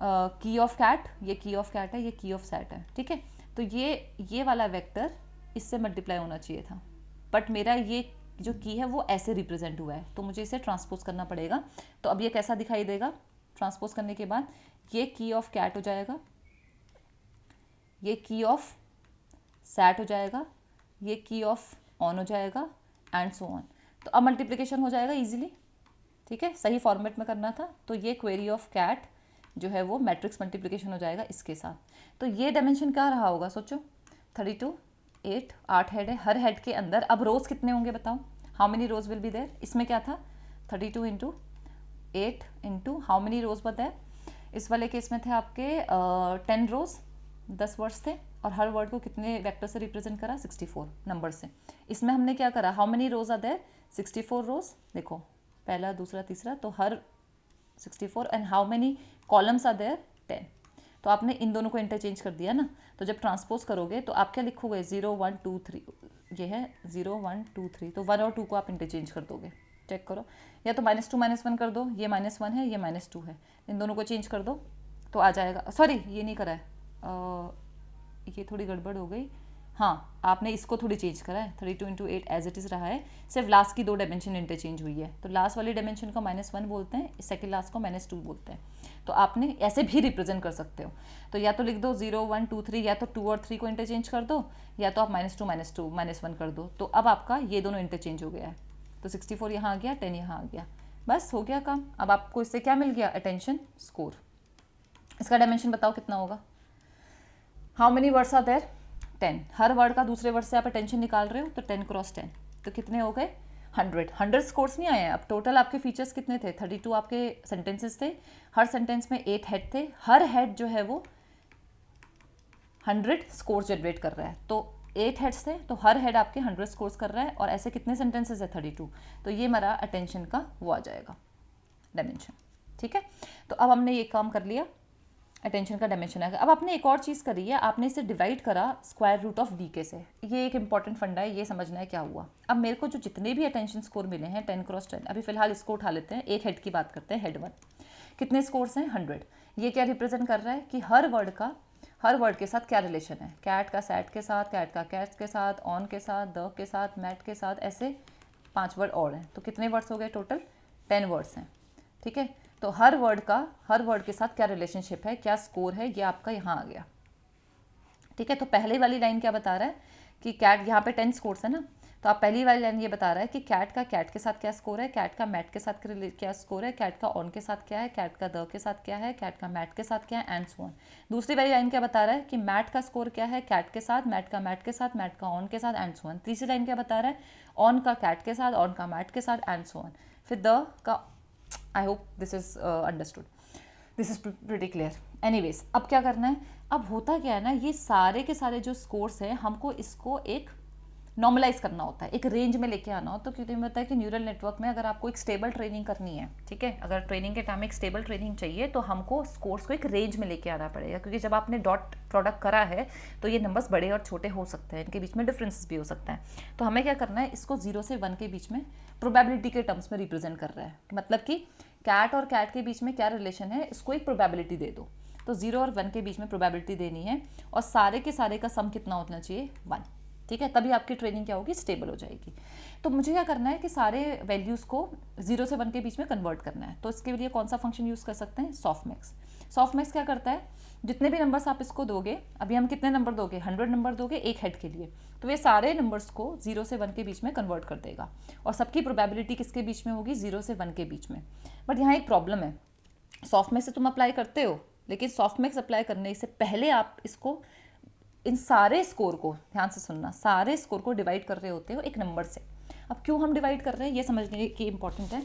Speaker 1: की ऑफ कैट, ये की ऑफ कैट है, ये की ऑफ सैट है, ठीक है। तो ये वाला वेक्टर इससे मल्टीप्लाई होना चाहिए था, बट मेरा ये जो की है वो ऐसे रिप्रेजेंट हुआ है, तो मुझे इसे ट्रांसपोज करना पड़ेगा। तो अब ये कैसा दिखाई देगा, ट्रांसपोज करने के बाद ये की ऑफ कैट हो जाएगा, ये की ऑफ सैट हो जाएगा, ये की ऑफ ऑन हो जाएगा, एंड सो ऑन। तो अब मल्टीप्लिकेशन हो जाएगा इजीली, ठीक है। सही फॉर्मेट में करना था। तो ये क्वेरी ऑफ कैट जो है वो मैट्रिक्स मल्टीप्लिकेशन हो जाएगा इसके साथ। तो ये डायमेंशन क्या रहा होगा, सोचो 32 8 हेड है, हर हेड के अंदर अब रोज कितने होंगे बताओ, how many rows will be there. इसमें क्या था 32 into 8 into how many rows बताए, इस वाले केस में थे आपके 10 रोज, 10 वर्ड्स थे, और हर वर्ड को कितने वेक्टर से रिप्रेजेंट करा 64 नंबर से। इसमें हमने क्या करा, how many rows are there 64 rows, देखो पहला दूसरा तीसरा, तो हर 64 and how many columns are there 10। तो आपने इन दोनों को इंटरचेंज कर दिया ना। तो जब ट्रांसपोज करोगे तो आप क्या लिखोगे 0 1 2 3, ये है 0 1 2 3, तो 1 और 2 को आप इंटरचेंज कर दोगे। चेक करो, या तो -2 -1 कर दो, ये -1 है ये -2 है, इन दोनों को चेंज कर दो तो आ जाएगा। सॉरी ये नहीं करा है, ये थोड़ी गड़बड़ हो गई। हाँ आपने इसको थोड़ी चेंज करा है, 32 इंटू 8 एज इट इज़ रहा है, सिर्फ लास्ट की 2 डायमेंशन इंटरचेंज हुई है। तो लास्ट वाली डायमेंशन को -1 बोलते हैं, सेकंड लास्ट को -2 बोलते हैं। तो आपने ऐसे भी रिप्रेजेंट कर सकते हो। तो या तो लिख दो 0 1 2 3, या तो 2 और 3 को इंटरचेंज कर दो, या तो आप -2 -2 -1 कर दो। तो अब आपका ये दोनों इंटरचेंज हो गया है। तो 64 यहाँ आ गया, 10 यहाँ आ गया, बस हो गया काम। अब आपको इससे क्या मिल गया, अटेंशन स्कोर। इसका डायमेंशन बताओ कितना होगा, how many words are there 10, हर वर्ड का दूसरे वर्ड से आप अटेंशन निकाल रहे हो, तो 10 क्रॉस 10, तो कितने हो गए 100 स्कोर्स नहीं आए हैं। अब टोटल आपके फीचर्स कितने थे, 32 आपके सेंटेंसेस थे, हर सेंटेंस में 8 हेड थे, हर हेड जो है वो 100 स्कोर्स जनरेट कर रहा है। तो 8 हेड्स थे, तो हर हेड आपके 100 स्कोर्स कर रहा है, और ऐसे कितने सेंटेंसेस है 32, तो ये मेरा अटेंशन का वो आ जाएगा डायमेंशन, ठीक है। तो अब हमने ये काम कर लिया, अटेंशन का डायमेंशन आएगा। अब आपने एक और चीज़ करी है, आपने इसे डिवाइड करा स्क्वायर रूट ऑफ डी के से। ये एक इंपॉर्टेंट फंडा है, ये समझना है क्या हुआ। अब मेरे को जो जितने भी अटेंशन स्कोर मिले हैं 10 क्रॉस 10, अभी फिलहाल इसको उठा लेते हैं, एक हेड की बात करते हैं, हेड 1। कितने स्कोर्स हैं 100। ये क्या रिप्रेजेंट कर रहा है कि हर वर्ड के साथ क्या रिलेशन है, कैट का सैट के साथ, कैट का कैट्स के साथ, ऑन के साथ, द के साथ, मैट के साथ, ऐसे 5 वर्ड और हैं। तो कितने वर्ड्स हो गए टोटल 10 वर्ड्स हैं। ठीक है, तो हर वर्ड के साथ क्या रिलेशनशिप है, क्या स्कोर है, ये आपका यहाँ आ गया। ठीक है, तो पहले वाली लाइन क्या बता रहा है कि कैट, यहाँ पे 10 स्कोर्स है ना, तो आप पहली वाली लाइन ये बता रहा है कि कैट का कैट के साथ क्या स्कोर है, कैट का मैट के साथ क्या स्कोर है, कैट का ऑन के साथ क्या है, कैट का द के साथ क्या है, कैट का मैट के साथ क्या है, एंड सो ऑन। दूसरी वाली लाइन क्या बता रहा है कि मैट का स्कोर क्या है, कैट के साथ, मैट का मैट के साथ, मैट का ऑन के साथ, एंड सो ऑन। तीसरी लाइन क्या बता रहा है, ऑन का कैट के साथ, ऑन का मैट के साथ, एंड सो ऑन। फिर द का, I hope this is understood, this is pretty clear. Anyways, अब क्या करना है, अब होता क्या है ना, ये सारे के सारे जो स्कोर्स हैं हमको इसको एक नॉर्मलाइज करना होता है, एक रेंज में लेके आना हो। तो क्योंकि मैं बताया कि न्यूरल नेटवर्क में अगर आपको एक स्टेबल ट्रेनिंग करनी है, ठीक है, अगर ट्रेनिंग के टाइम में एक स्टेबल ट्रेनिंग चाहिए तो हमको स्कोर्स को एक रेंज में लेके आना पड़ेगा, क्योंकि जब आपने डॉट प्रोडक्ट करा है तो ये नंबर्स बड़े और छोटे हो सकते हैं, इनके बीच में डिफरेंसेस भी हो सकता है। तो हमें क्या करना है, इसको 0 से 1 के बीच में प्रोबेबिलिटी के टर्म्स में रिप्रेजेंट कर रहा है, मतलब कि कैट और कैट के बीच में क्या रिलेशन है, इसको एक प्रोबेबिलिटी दे दो। तो 0 और 1 के बीच में प्रोबेबिलिटी देनी है, और सारे के सारे का सम कितना होना चाहिए 1। ठीक है, तभी आपकी ट्रेनिंग क्या होगी, स्टेबल हो जाएगी। तो मुझे क्या करना है कि सारे वैल्यूज़ को 0 से 1 के बीच में कन्वर्ट करना है। तो इसके लिए कौन सा फंक्शन यूज़ कर सकते हैं, सॉफ्टमैक्स। सॉफ्टमैक्स क्या करता है, जितने भी नंबर्स आप इसको दोगे, अभी हम कितने नंबर दोगे, 100 नंबर दोगे एक हेड के लिए, तो ये सारे नंबर्स को 0 से 1 के बीच में कन्वर्ट कर देगा, और सबकी प्रोबेबिलिटी किसके बीच में होगी, 0 से 1 के बीच में। बट यहाँ एक प्रॉब्लम है, सॉफ्टमैक्स से तुम अप्लाई करते हो, लेकिन सॉफ्टमैक्स अप्लाई करने से पहले आप इसको, इन सारे स्कोर को ध्यान से सुनना, सारे स्कोर को डिवाइड कर रहे होते हो एक नंबर से। अब क्यों हम डिवाइड कर रहे हैं ये समझने की इम्पॉर्टेंट है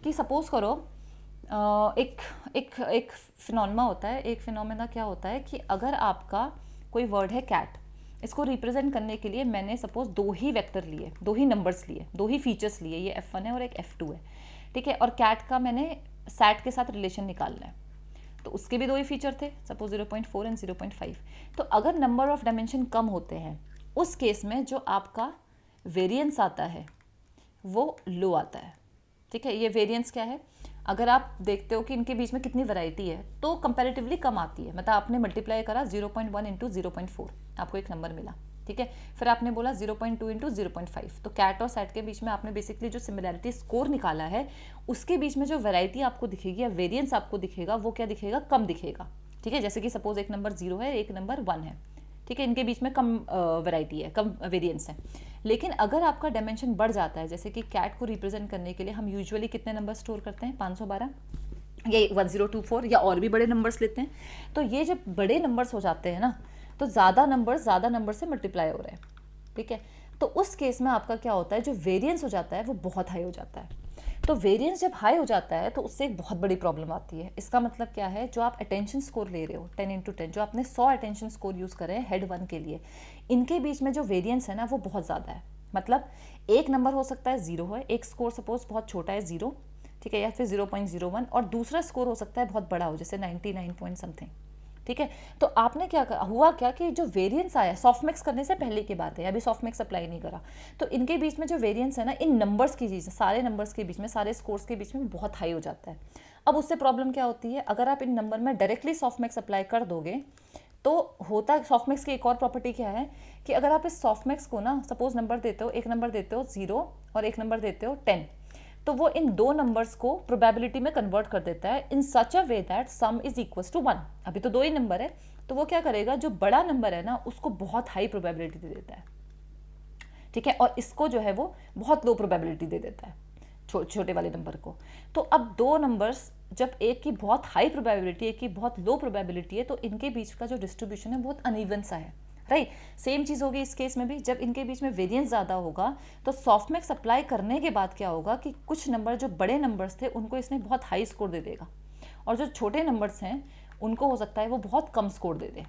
Speaker 1: कि सपोज करो एक फिनोमेना होता है, एक फिनोमेना क्या होता है कि अगर आपका कोई वर्ड है कैट, इसको रिप्रेजेंट करने के लिए मैंने सपोज 2 ही वेक्टर लिए, 2 ही नंबर्स लिए, 2 ही फीचर्स लिए, ये F1 है और एक F2 है। ठीक है, और कैट का मैंने सैट के साथ रिलेशन निकालना है, तो उसके भी 2 ही फीचर थे, सपोज 0.4 एंड 0.5। तो अगर नंबर ऑफ डायमेंशन कम होते हैं, उस केस में जो आपका वेरिएंस आता है वो लो आता है। ठीक है, ये वेरिएंस क्या है, अगर आप देखते हो कि इनके बीच में कितनी वैरायटी है तो कंपैरेटिवली कम आती है। मतलब आपने मल्टीप्लाई करा 0.1 इंटू 0.4, आपको एक नंबर मिला। ठीक है, फिर आपने बोला 0.2 इंटू 0.5, तो कैट और सैट के बीच में आपने बेसिकली जो सिमिलैरिटी स्कोर निकाला है, उसके बीच में जो वैरायटी आपको दिखेगी या वेरिएंस आपको दिखेगा, वो क्या दिखेगा, कम दिखेगा। ठीक है, जैसे कि सपोज एक नंबर 0 है, एक नंबर 1 है। ठीक है, इनके बीच में कम वैरायटी है, कम वेरिएंस है। लेकिन अगर आपका डायमेंशन बढ़ जाता है, जैसे कि कैट को रिप्रेजेंट करने के लिए हम यूजुअली कितने नंबर स्टोर करते हैं, 512 या 1024 या और भी बड़े नंबर्स लेते हैं। तो ये जब बड़े नंबर्स हो जाते हैं ना, तो ज़्यादा नंबर से मल्टीप्लाई हो रहे हैं। ठीक है, तो उस केस में आपका क्या होता है, जो वेरिएंस हो जाता है वो बहुत हाई हो जाता है। तो वेरिएंस जब हाई हो जाता है तो उससे एक बहुत बड़ी प्रॉब्लम आती है। इसका मतलब क्या है, जो आप अटेंशन स्कोर ले रहे हो 10 इंटू 10, जो आपने 100 अटेंशन स्कोर यूज़ करे हैं हेड 1 के लिए, इनके बीच में जो वेरिएंस है ना वो बहुत ज़्यादा है। मतलब एक नंबर हो सकता है 0 है, एक स्कोर सपोज बहुत छोटा है 0, ठीक है, या फिर 0.01, और दूसरा स्कोर हो सकता है बहुत बड़ा हो, जैसे 99 पॉइंट समथिंग। ठीक है, तो आपने क्या हुआ क्या कि जो वेरिएंस आया, सॉफ्टमैक्स करने से पहले की बात है, अभी सॉफ्टमैक्स अप्लाई नहीं करा, तो इनके बीच में जो वेरिएंस है ना, इन नंबर्स की चीज़, सारे नंबर्स के बीच में, सारे स्कोर्स के बीच में बहुत हाई हो जाता है। अब उससे प्रॉब्लम क्या होती है, अगर आप इन नंबर में डायरेक्टली सॉफ्टमैक्स अप्लाई कर दोगे तो होता है, सॉफ्टमैक्स की एक और प्रॉपर्टी क्या है कि अगर आप इस सॉफ्टमैक्स को ना सपोज नंबर देते हो, एक नंबर देते हो 0 और एक नंबर देते हो 10, तो वो इन 2 नंबर्स को प्रोबेबिलिटी में कन्वर्ट कर देता है in such a way that sum is equals to 1। अभी तो 2 ही नंबर है, तो वो क्या करेगा, जो बड़ा नंबर है ना उसको बहुत हाई प्रोबेबिलिटी दे देता है। ठीक है, और इसको जो है वो बहुत लो प्रोबेबिलिटी दे देता है, छोटे वाले नंबर को। तो अब 2 नंबर्स, जब एक की बहुत हाई प्रोबेबिलिटी, एक की बहुत लो प्रोबेबिलिटी है, तो इनके बीच का जो डिस्ट्रीब्यूशन है बहुत अनइवन सा है। राइट, सेम चीज़ होगी इस केस में भी। जब इनके बीच में वेरिएंस ज़्यादा होगा तो सॉफ्टमैक्स अप्लाई करने के बाद क्या होगा कि कुछ नंबर जो बड़े नंबर्स थे उनको इसने बहुत हाई स्कोर दे देगा, और जो छोटे नंबर्स हैं उनको हो सकता है वो बहुत कम स्कोर दे दे।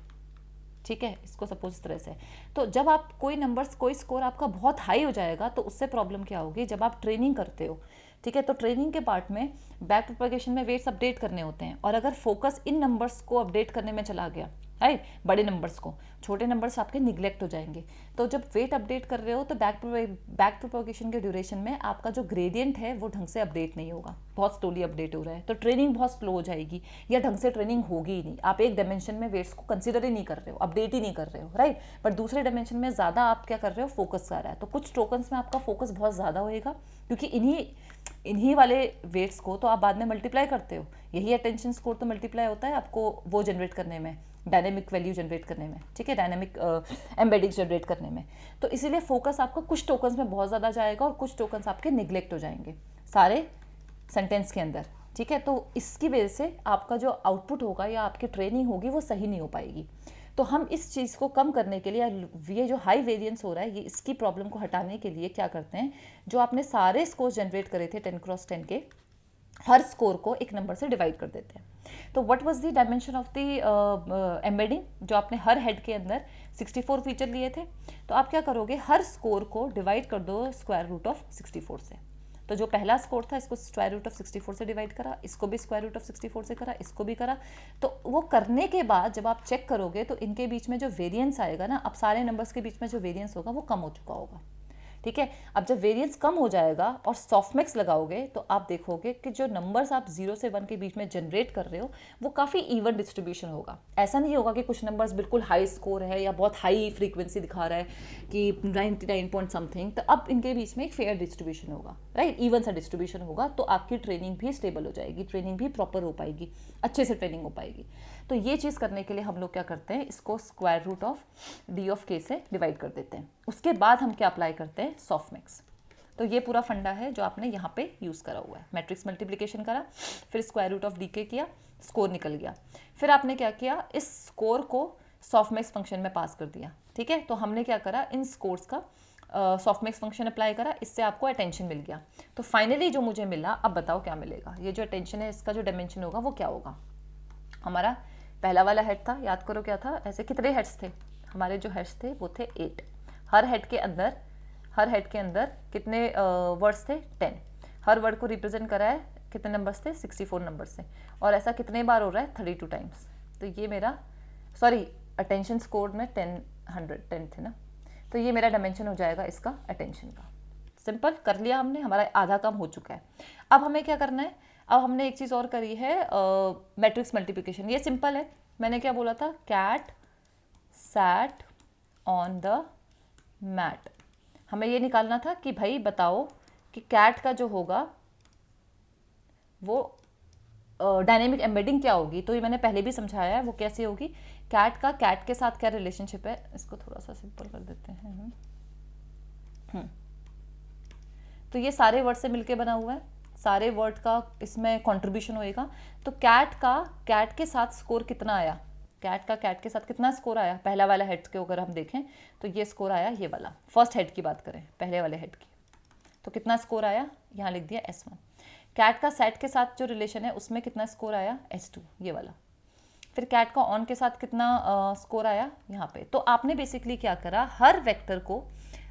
Speaker 1: ठीक है, इसको सपोज इस तरह से। तो जब आप कोई स्कोर आपका बहुत हाई हो जाएगा तो उससे प्रॉब्लम क्या होगी, जब आप ट्रेनिंग करते हो, ठीक है, तो ट्रेनिंग के पार्ट में बैक प्रोपगेशन में वेट्स अपडेट करने होते हैं, और अगर फोकस इन नंबर्स को अपडेट करने में चला गया, राइट, बड़े नंबर्स को, छोटे नंबर्स आपके निगलेक्ट हो जाएंगे। तो जब वेट अपडेट कर रहे हो तो बैक प्रोपोगेशन के ड्यूरेशन में आपका जो ग्रेडियंट है वो ढंग से अपडेट नहीं होगा, बहुत स्लोली अपडेट हो रहा है, तो ट्रेनिंग बहुत स्लो हो जाएगी या ढंग से ट्रेनिंग होगी ही नहीं। आप एक डायमेंशन में वेट्स को कंसिडर ही नहीं कर रहे हो, अपडेट ही नहीं कर रहे हो, राइट, बट दूसरे डायमेंशन में ज़्यादा आप क्या कर रहे हो, फोकस कर रहा है। तो कुछ टोकन्स में आपका फोकस बहुत ज़्यादा होएगा, क्योंकि इन्हीं वाले वेट्स को तो आप बाद में मल्टीप्लाई करते हो। यही अटेंशन स्कोर तो मल्टीप्लाई होता है आपको वो जनरेट करने में, डायनेमिक वैल्यू जनरेट करने में, ठीक है, डायनेमिक एम्बेडिंग जनरेट करने में। तो इसीलिए फोकस आपका कुछ टोकन्स में बहुत ज़्यादा जाएगा और कुछ टोकन्स आपके निगलेक्ट हो जाएंगे सारे सेंटेंस के अंदर, ठीक है। तो इसकी वजह से आपका जो आउटपुट होगा या आपकी ट्रेनिंग होगी वो सही नहीं हो पाएगी। तो हम इस चीज़ को कम करने के लिए, ये जो हाई वेरिएंस हो रहा है, ये इसकी प्रॉब्लम को हटाने के लिए क्या करते हैं, जो आपने सारे स्कोर जनरेट करे थे 10x10 के, हर स्कोर को एक नंबर से डिवाइड कर देते हैं। तो what was the dimension of the embedding, जो आपने हर हेड के अंदर 64 फीचर लिए थे, तो आप क्या करोगे, हर स्कोर को डिवाइड कर दो स्क्वायर रूट ऑफ 64 से। तो जो पहला स्कोर था इसको स्क्वायर रूट ऑफ 64 से डिवाइड करा, इसको भी स्क्वायर रूट ऑफ 64 से करा, इसको भी करा। तो वो करने के बाद जब आप चेक करोगे तो इनके बीच में जो वेरिएंस आएगा ना, अब सारे नंबर्स के बीच में जो वेरिएंस होगा वो कम हो चुका होगा, ठीक है। अब जब वेरिएंस कम हो जाएगा और सॉफ्टमैक्स लगाओगे तो आप देखोगे कि जो नंबर्स आप 0 से 1 के बीच में जनरेट कर रहे हो वो काफ़ी इवन डिस्ट्रीब्यूशन होगा। ऐसा नहीं होगा कि कुछ नंबर्स बिल्कुल हाई स्कोर है या बहुत हाई फ्रीक्वेंसी दिखा रहा है कि 99 पॉइंट समथिंग, तो अब इनके बीच में एक फेयर डिस्ट्रीब्यूशन होगा, राइट, इवन सा डिस्ट्रीब्यूशन होगा। तो आपकी ट्रेनिंग भी स्टेबल हो जाएगी, ट्रेनिंग भी प्रॉपर हो पाएगी, अच्छे से ट्रेनिंग हो पाएगी। तो ये चीज़ करने के लिए हम लोग क्या करते हैं, इसको square root of D of K से डिवाइड कर देते हैं। उसके बाद हम क्या अप्लाई करते हैं, सॉफ्टमैक्स। तो ये पूरा फंडा है जो आपने यहाँ पे यूज़ करा हुआ है। मैट्रिक्स मल्टीप्लिकेशन करा, फिर स्क्वायर रूट ऑफ डी के किया, स्कोर निकल गया। फिर आपने क्या किया, इस स्कोर को सॉफ्टमैक्स फंक्शन में पास कर दिया, ठीक है। तो हमने क्या करा, इन स्कोर्स का सॉफ्टमैक्स फंक्शन अप्लाई करा, इससे आपको अटेंशन मिल गया। तो फाइनली जो मुझे मिला, अब बताओ क्या मिलेगा। ये जो अटेंशन है इसका जो डायमेंशन होगा वो क्या होगा। हमारा पहला वाला हेड था, याद करो क्या था, ऐसे कितने हेड्स थे हमारे, जो हेड्स थे वो थे 8। हर हेड के अंदर कितने वर्ड्स थे, 10। हर वर्ड को रिप्रेजेंट करा है कितने नंबर्स थे, 64 नंबर से। और ऐसा कितने बार हो रहा है, 32 टाइम्स। तो ये मेरा, सॉरी, अटेंशन स्कोर में 10 थे ना, तो ये मेरा डायमेंशन हो जाएगा इसका अटेंशन का। सिंपल कर लिया हमने, हमारा आधा काम हो चुका है। अब हमें क्या करना है, अब हमने एक चीज़ और करी है, मैट्रिक्स मल्टीप्लिकेशन। ये सिंपल है, मैंने क्या बोला था, cat sat on the mat. हमें ये निकालना था कि भाई बताओ कि कैट का जो होगा वो डायनेमिक एम्बेडिंग क्या होगी। तो ये मैंने पहले भी समझाया है, वो कैसे होगी। कैट के साथ क्या रिलेशनशिप है, इसको थोड़ा सा सिंपल कर देते हैं। तो ये सारे वर्ड से मिलके बना हुआ है, सारे वर्ड का इसमें कंट्रीब्यूशन होएगा। तो कैट के साथ स्कोर कितना आया, कैट के साथ कितना स्कोर आया, पहला वाला हेड के अगर हम देखें तो ये स्कोर आया, ये वाला फर्स्ट हेड की बात करें, पहले वाले हेड की, तो कितना स्कोर आया, यहाँ लिख दिया S1। कैट का सेट के साथ जो रिलेशन है उसमें कितना स्कोर आया, S2, ये वाला। फिर कैट का ऑन के साथ कितना स्कोर आया यहाँ पे। तो आपने बेसिकली क्या करा, हर वेक्टर को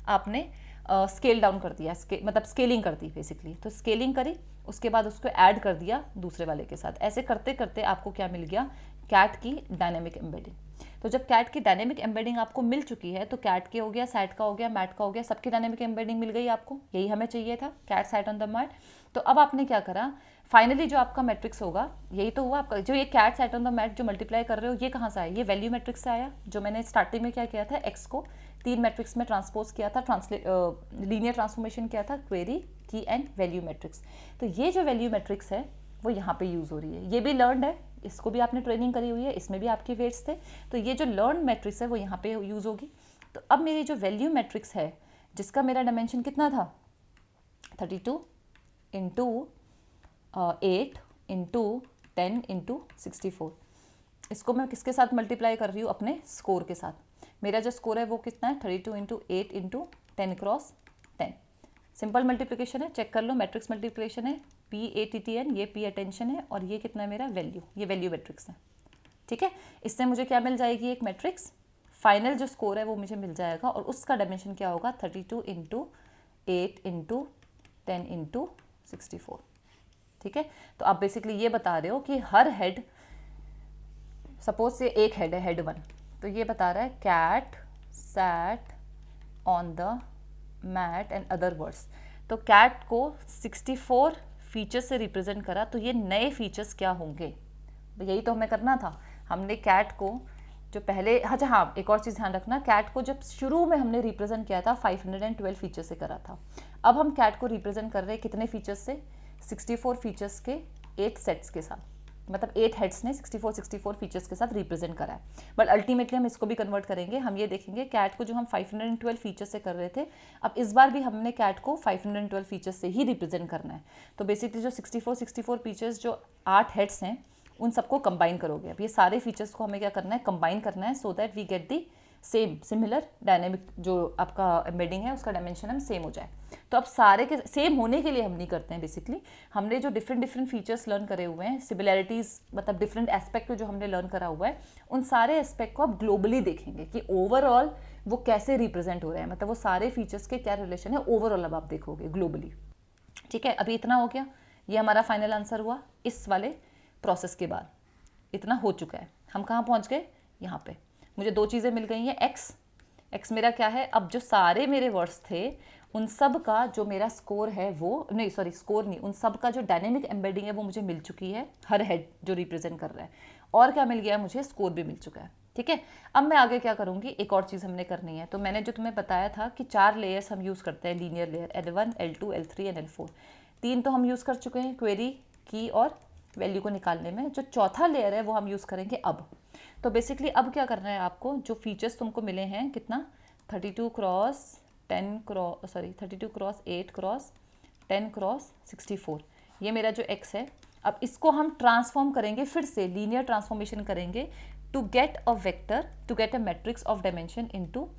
Speaker 1: आपने स्केल डाउन कर दिया, मतलब स्केलिंग कर दी बेसिकली। तो स्केलिंग करी, उसके बाद उसको ऐड कर दिया दूसरे वाले के साथ। ऐसे करते करते आपको क्या मिल गया, कैट की डायनेमिक एम्बेडिंग। तो जब कैट की डायनेमिक एम्बेडिंग आपको मिल चुकी है, तो कैट के हो गया, सैट का हो गया, मैट का हो गया, सबकी डायनेमिक एम्बेडिंग मिल गई आपको। यही हमें चाहिए था, cat sat on the mat. तो अब आपने क्या करा, फाइनली जो आपका मैट्रिक्स होगा, यही तो हुआ आपका। जो ये cat sat on the mat जो मल्टीप्लाई कर रहे हो, ये कहाँ से आया, ये वैल्यू मैट्रिक्स से आया। जो मैंने स्टार्टिंग में क्या किया था, एक्स को 3 मैट्रिक्स में ट्रांसपोज किया था, लीनियर ट्रांसफॉर्मेशन किया था, क्वेरी की एंड वैल्यू मैट्रिक्स। तो ये जो वैल्यू मैट्रिक्स है वो यहाँ पे यूज़ हो रही है। ये भी लर्नड है, इसको भी आपने ट्रेनिंग करी हुई है, इसमें भी आपके वेट्स थे। तो ये जो लर्न मैट्रिक्स है वो यहाँ पे यूज़ होगी। तो अब मेरी जो वैल्यू मैट्रिक्स है, जिसका मेरा डायमेंशन कितना था, 32 इंटू 8 इंटू 10 इंटू 64, इसको मैं किसके साथ मल्टीप्लाई कर रही हूँ, अपने स्कोर के साथ। मेरा जो स्कोर है वो कितना है, 32 into 8 into 10 cross 10। Simple multiplication है, चेक कर लो, मैट्रिक्स मल्टीप्लिकेशन है, PATTN, ये P अटेंशन है, और ये कितना है मेरा वैल्यू, ये वैल्यू मैट्रिक्स है, ठीक है। इससे मुझे क्या मिल जाएगी, एक मैट्रिक्स। फाइनल जो स्कोर है वो मुझे मिल जाएगा, और उसका डायमेंशन क्या होगा, 32 इंटू 8 इंटू 10 इंटू 64, ठीक है। तो आप बेसिकली ये बता रहे हो कि हर हेड सपोज ये एक हेड है, हेड 1, तो ये बता रहा है cat sat on the mat and other words. तो कैट को 64 फीचर्स से रिप्रेजेंट करा, तो ये नए फीचर्स क्या होंगे, यही तो हमें करना था। हमने कैट को जो पहले, अच्छा हाँ, एक और चीज़ ध्यान रखना, कैट को जब शुरू में हमने रिप्रेजेंट किया था 512 फीचर्स से करा था। अब हम कैट को रिप्रेजेंट कर रहे हैं कितने फीचर्स से, 64 फीचर्स के 8 सेट्स के साथ, मतलब 8 हेड्स ने 64 फीचर्स के साथ रिप्रेजेंट करा है। बट अल्टीमेटली हम इसको भी कन्वर्ट करेंगे, हम ये देखेंगे कैट को जो हम 512 फीचर्स से कर रहे थे, अब इस बार भी हमने कैट को 512 फीचर्स से ही रिप्रेजेंट करना है। तो बेसिकली जो 64 फीचर्स जो 8 हेड्स हैं उन सबको कंबाइन करोगे। अब ये सारे फीचर्स को हमें क्या करना है, कंबाइन करना है, so that we get the similar dynamic, जो आपका एम्बेडिंग है उसका डायमेंशन हम सेम हो जाए। तो अब सारे के सेम होने के लिए हम नहीं करते हैं, बेसिकली हमने जो डिफरेंट फीचर्स लर्न करे हुए हैं, सिमिलैरिटीज़ मतलब डिफरेंट एस्पेक्ट जो हमने लर्न करा हुआ है, उन सारे एस्पेक्ट को अब ग्लोबली देखेंगे कि ओवरऑल वो कैसे रिप्रेजेंट हो रहे हैं, मतलब वो सारे फीचर्स के क्या रिलेशन है ओवरऑल, अब आप देखोगे ग्लोबली। ठीक है, अभी इतना हो गया, ये हमारा फाइनल आंसर हुआ। इस वाले प्रोसेस के बाद इतना हो चुका है, हम कहाँ पहुँच गए, यहाँ पे मुझे 2 चीज़ें मिल गई हैं। एक्स मेरा क्या है, अब जो सारे मेरे वर्ड्स थे उन सब का जो मेरा स्कोर है वो, नहीं सॉरी स्कोर नहीं, उन सब का जो डायनेमिक एम्बेडिंग है वो मुझे मिल चुकी है, हर हेड जो रिप्रेजेंट कर रहा है। और क्या मिल गया है मुझे, स्कोर भी मिल चुका है। ठीक है, अब मैं आगे क्या करूँगी, एक और चीज़ हमने करनी है। तो मैंने जो तुम्हें बताया था कि 4 लेयर्स हम यूज़ करते हैं, linear layer L1, L2, L3 and L4। 3 तो हम यूज़ कर चुके हैं क्वेरी की और वैल्यू को निकालने में। जो चौथा लेयर है वो हम यूज़ करेंगे अब। तो बेसिकली अब क्या करना है आपको, जो फीचर्स तुमको मिले हैं कितना, 32 क्रॉस 8 क्रॉस 10 क्रॉस 64, ये मेरा जो एक्स है। अब इसको हम ट्रांसफॉर्म करेंगे, फिर से लीनियर ट्रांसफॉर्मेशन करेंगे to get a vector, to get a matrix of dimension into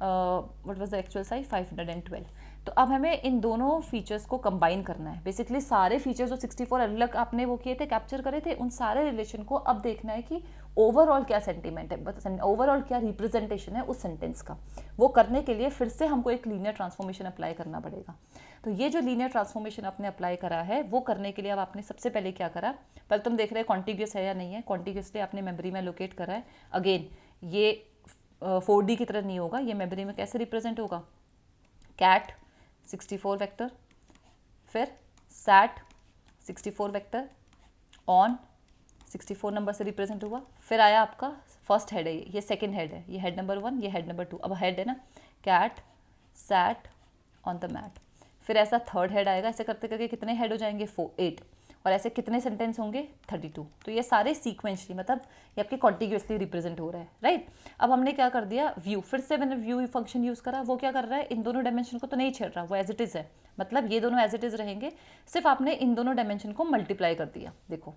Speaker 1: what was the actual size 512। तो अब हमें इन दोनों फीचर्स को कंबाइन करना है। बेसिकली सारे फीचर्स जो 64 अलग आपने वो किए थे, कैप्चर करे थे, उन सारे रिलेशन को अब देखना है कि ओवरऑल क्या सेंटीमेंट है, ओवरऑल क्या रिप्रेजेंटेशन है उस सेंटेंस का। वो करने के लिए फिर से हमको एक लीनियर ट्रांसफॉर्मेशन अप्लाई करना पड़ेगा। तो ये जो लीनियर ट्रांसफॉर्मेशन आपने अप्लाई करा है वो करने के लिए अब आपने सबसे पहले क्या करा, पहले तुम देख रहे हैं कॉन्टिग्यूस है या नहीं है, कॉन्टिग्यूसली आपने मेमोरी में लोकेट करा है। अगेन ये 4D की तरह नहीं होगा, ये मेमोरी में कैसे रिप्रेजेंट होगा, कैट 64 वेक्टर, फिर सैट 64 वेक्टर, ऑन 64 नंबर से रिप्रेजेंट हुआ, फिर आया आपका फर्स्ट हेड है, ये सेकंड हेड है, ये हेड नंबर 1, ये हेड नंबर 2। अब हेड है ना, cat sat on the mat, फिर ऐसा थर्ड हेड आएगा। ऐसे करते करके कितने हेड हो जाएंगे, 8, और ऐसे कितने सेंटेंस होंगे, 32। तो ये सारे सीक्वेंशली, मतलब ये आपके कॉन्टिग्यूसली रिप्रेजेंट हो रहा है, राइट। अब हमने क्या कर दिया, व्यू, फिर से मैंने व्यू फंक्शन यूज़ करा। वो क्या कर रहा है, इन दोनों डायमेंशन को तो नहीं छेड़ रहा, वो एज इट इज़ है, मतलब ये दोनों एज इट इज़ रहेंगे, सिर्फ आपने इन दोनों डायमेंशन को मल्टीप्लाई कर दिया। देखो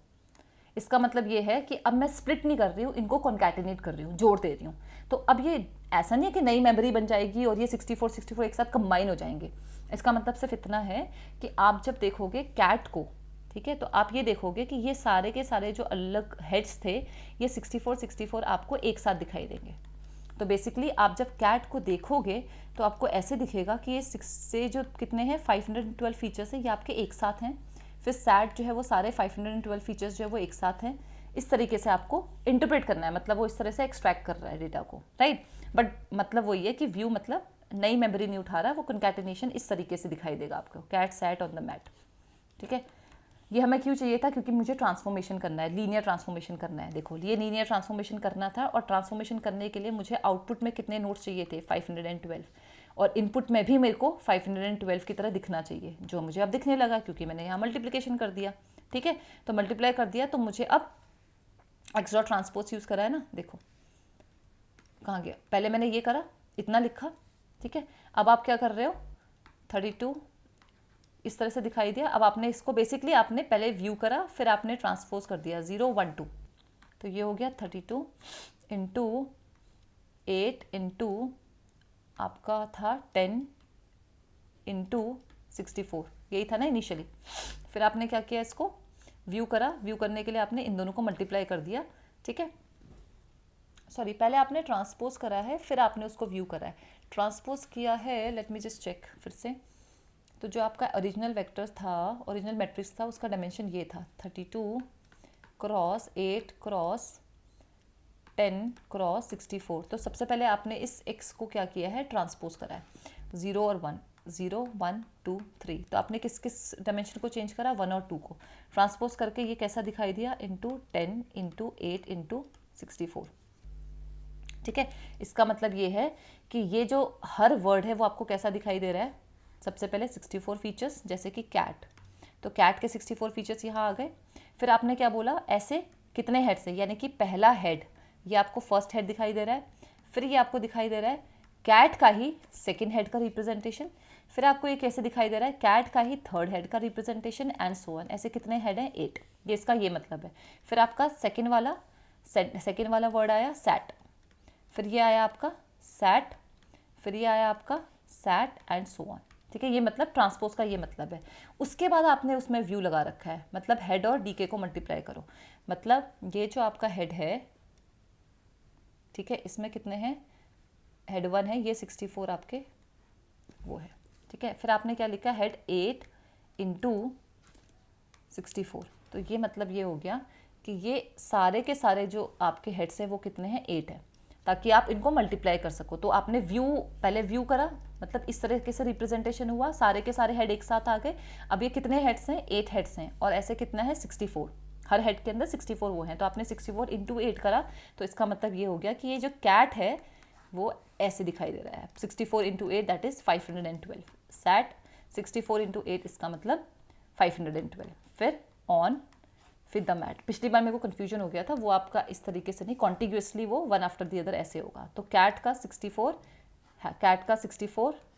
Speaker 1: इसका मतलब ये है कि अब मैं स्प्लिट नहीं कर रही हूँ, इनको कॉन्कैटिनेट कर रही हूँ, जोड़ दे रही हूँ। तो अब ये ऐसा नहीं है कि नई मेमोरी बन जाएगी और ये 64 एक साथ कंबाइन हो जाएंगे। इसका मतलब सिर्फ इतना है कि आप जब देखोगे कैट को, ठीक है, तो आप ये देखोगे कि ये सारे के सारे जो अलग हेड्स थे, ये 64 आपको एक साथ दिखाई देंगे। तो बेसिकली आप जब कैट को देखोगे तो आपको ऐसे दिखेगा कि ये 6 से जो कितने हैं 512 फीचर्स है, ये आपके एक साथ हैं। फिर सैट जो है वो सारे 512 फीचर्स जो है वो एक साथ हैं। इस तरीके से आपको इंटरप्रेट करना है, मतलब वो इस तरह से एक्सट्रैक्ट कर रहा है डेटा को, राइट। बट मतलब वही है कि व्यू मतलब नई मेमोरी नहीं उठा रहा है, वो कंकैटिनेशन इस तरीके से दिखाई देगा आपको, cat sat on the mat. ठीक है, ये हमें क्यों चाहिए था, क्योंकि मुझे ट्रांसफॉर्मेशन करना है, लीनियर ट्रांसफॉर्मेशन करना है। देखो ये लीनियर ट्रांसफॉर्मेशन करना था, और ट्रांसफॉर्मेशन करने के लिए मुझे आउटपुट में कितने नोट्स चाहिए थे, 512, और इनपुट में भी मेरे को 512 की तरह दिखना चाहिए, जो मुझे अब दिखने लगा क्योंकि मैंने यहाँ मल्टीप्लिकेशन कर दिया। ठीक है, तो मल्टीप्लाई कर दिया, तो मुझे अब एक्स डॉट ट्रांसपोज यूज़ करा है ना, देखो कहाँ गया, पहले मैंने ये करा, इतना लिखा, ठीक है। अब आप क्या कर रहे हो, 32 इस तरह से दिखाई दिया। अब आपने इसको बेसिकली आपने पहले व्यू करा, फिर आपने ट्रांसपोज कर दिया 0 1 2, तो ये हो गया 32 इंटू 8 इंटू आपका था 10 इंटू 64, यही था ना इनिशियली। फिर आपने क्या किया, इसको व्यू करा, व्यू करने के लिए आपने इन दोनों को मल्टीप्लाई कर दिया। ठीक है, सॉरी पहले आपने ट्रांसपोज करा है, फिर आपने उसको व्यू करा है। ट्रांसपोज किया है, लेट मी जस्ट चेक फिर से। तो जो आपका ओरिजिनल वेक्टर था, ओरिजिनल मैट्रिक्स था, उसका डायमेंशन ये था 32 क्रॉस 8 क्रॉस 10 क्रॉस 64। तो सबसे पहले आपने इस x को क्या किया है, ट्रांसपोज करा है, 0 और 1, 0 1 2 3। तो आपने किस किस डायमेंशन को चेंज करा, 1 और 2 को ट्रांसपोज करके ये कैसा दिखाई दिया, इंटू 10 इंटू 8 इंटू 64। ठीक है, इसका मतलब ये है कि ये जो हर वर्ड है वो आपको कैसा दिखाई दे रहा है। सबसे पहले 64 फीचर्स, जैसे कि कैट, तो कैट के 64 फीचर्स यहाँ आ गए। फिर आपने क्या बोला, ऐसे कितने हेड से, यानी कि पहला हेड ये आपको फर्स्ट हेड दिखाई दे रहा है, फिर ये आपको दिखाई दे रहा है कैट का ही सेकेंड हेड का रिप्रेजेंटेशन, फिर आपको ये कैसे दिखाई दे रहा है, कैट का ही थर्ड हेड का रिप्रेजेंटेशन एंड सो ऑन। ऐसे कितने हेड हैं, 8। ये इसका ये मतलब है। फिर आपका सेकेंड वाला वर्ड आया सैट, फिर ये आया आपका सैट, फिर ये आया आपका सैट एंड सो ऑन। ठीक है, ये मतलब ट्रांसपोज का ये मतलब है। उसके बाद आपने उसमें व्यू लगा रखा है, मतलब हेड और डीके को मल्टीप्लाई करो। मतलब ये जो आपका हेड है, ठीक है, इसमें कितने हैं, हेड 1 है, ये 64 आपके वो है। ठीक है, फिर आपने क्या लिखा, हेड 8 इंटू 64। तो ये मतलब ये हो गया कि ये सारे के सारे जो आपके हेड्स हैं वो कितने हैं, 8 है, ताकि आप इनको मल्टीप्लाई कर सको। तो आपने पहले व्यू करा, मतलब इस तरीके से रिप्रेजेंटेशन हुआ, सारे के सारे हेड एक साथ आ गए। अब ये कितने हेड्स हैं, 8 हेड्स हैं, और ऐसे कितना है, 64। हर हेड के अंदर 64 वो हैं, तो आपने 64 इंटू 8 करा। तो इसका मतलब ये हो गया कि ये जो कैट है वो ऐसे दिखाई दे रहा है, 64 into 8 that is 512। Set 64 into 8 इसका मतलब 512। फिर ऑन, फिर द मैट। पिछली बार मेरे को कन्फ्यूजन हो गया था, वो आपका इस तरीके से नहीं, कॉन्टिग्यूसली वो वन आफ्टर दी अदर ऐसे होगा। तो कैट का 64,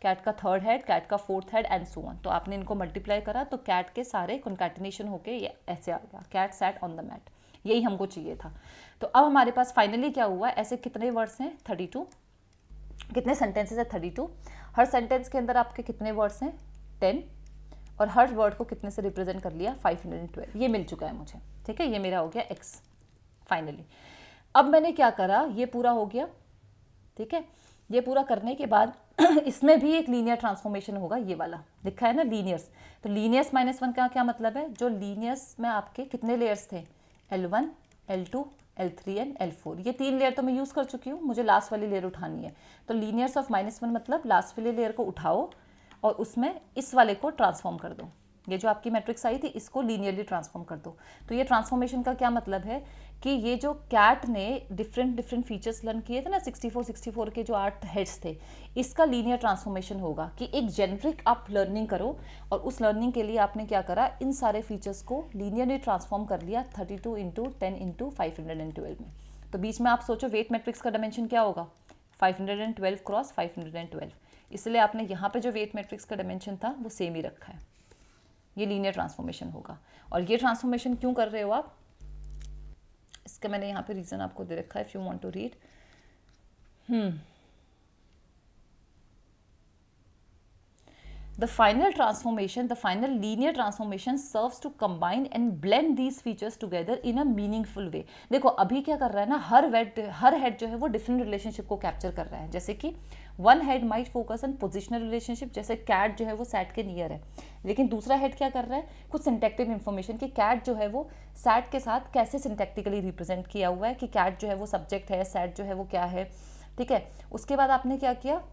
Speaker 1: कैट का थर्ड हेड, कैट का fourth head and so on. तो आपने इनको मल्टीप्लाई करा तो कैट के सारे कॉन्कैटिनेशन होके ये ऐसे आ गया, cat sat on the mat. यही हमको चाहिए था। तो अब हमारे पास फाइनली क्या हुआ, ऐसे कितने वर्ड्स हैं, 32। कितने सेंटेंसेस है, 32। हर सेंटेंस के अंदर आपके कितने वर्ड्स हैं, 10, और हर वर्ड को कितने से रिप्रेजेंट कर लिया, 512। ये मिल चुका है मुझे। ठीक है, ये मेरा हो गया x फाइनली। अब मैंने क्या करा, ये पूरा हो गया। ठीक है, ये पूरा करने के बाद इसमें भी एक लीनियर ट्रांसफॉर्मेशन होगा, ये वाला लिखा है ना, लीनियर्स। तो लीनियर्स -1 का क्या मतलब है, जो लीनियर्स में आपके कितने लेयर्स थे, L1 L2 L3 and L4। ये 3 लेयर तो मैं यूज़ कर चुकी हूँ, मुझे लास्ट वाली लेयर उठानी है। तो लीनियर्स ऑफ -1 मतलब लास्ट वाली लेयर को उठाओ और उसमें इस वाले को ट्रांसफॉर्म कर दो। ये जो आपकी मैट्रिक्स आई थी इसको लीनियरली ट्रांसफॉर्म कर दो। तो ये ट्रांसफॉर्मेशन का क्या मतलब है कि ये जो कैट ने डिफरेंट फीचर्स लर्न किए थे ना, 64 के जो 8 हेड्स थे, इसका लीनियर ट्रांसफॉर्मेशन होगा कि एक जेनरिक आप लर्निंग करो। और उस लर्निंग के लिए आपने क्या करा, इन सारे फीचर्स को लीनियरली ट्रांसफॉर्म कर लिया 32 इंटू 10 इंटू 512 में। तो बीच में आप सोचो वेट मैट्रिक्स का डायमेंशन क्या होगा, 512 क्रॉस 512। इसलिए आपने यहाँ पे जो वेट मैट्रिक्स का डायमेंशन था वो सेम ही रखा है। ये लीनियर ट्रांसफॉर्मेशन होगा। और ये ट्रांसफॉर्मेशन क्यों कर रहे हो आप, इसका मैंने यहाँ पे रीज़न आपको दे रखा है, if you want to read. The final linear transformation serves to combine and blend these features together in a meaningful way। देखो अभी क्या कर रहा है ना, हर हेड जो है वो डिफरेंट रिलेशनशिप को कैप्चर कर रहा है। जैसे कि one head might focus on positional relationship, जैसे कैट जो है वो सैट के नियर है, लेकिन दूसरा हेड क्या कर रहा है, कुछ सिंटैक्टिक इन्फॉर्मेशन कि कैट जो है वो सैट के साथ कैसे सिंटैक्टिकली रिप्रेजेंट किया हुआ है, कि कैट जो है वो सब्जेक्ट है, सैट जो है वो क्या है। ठीक है, उसके बाद आपने क्या किया,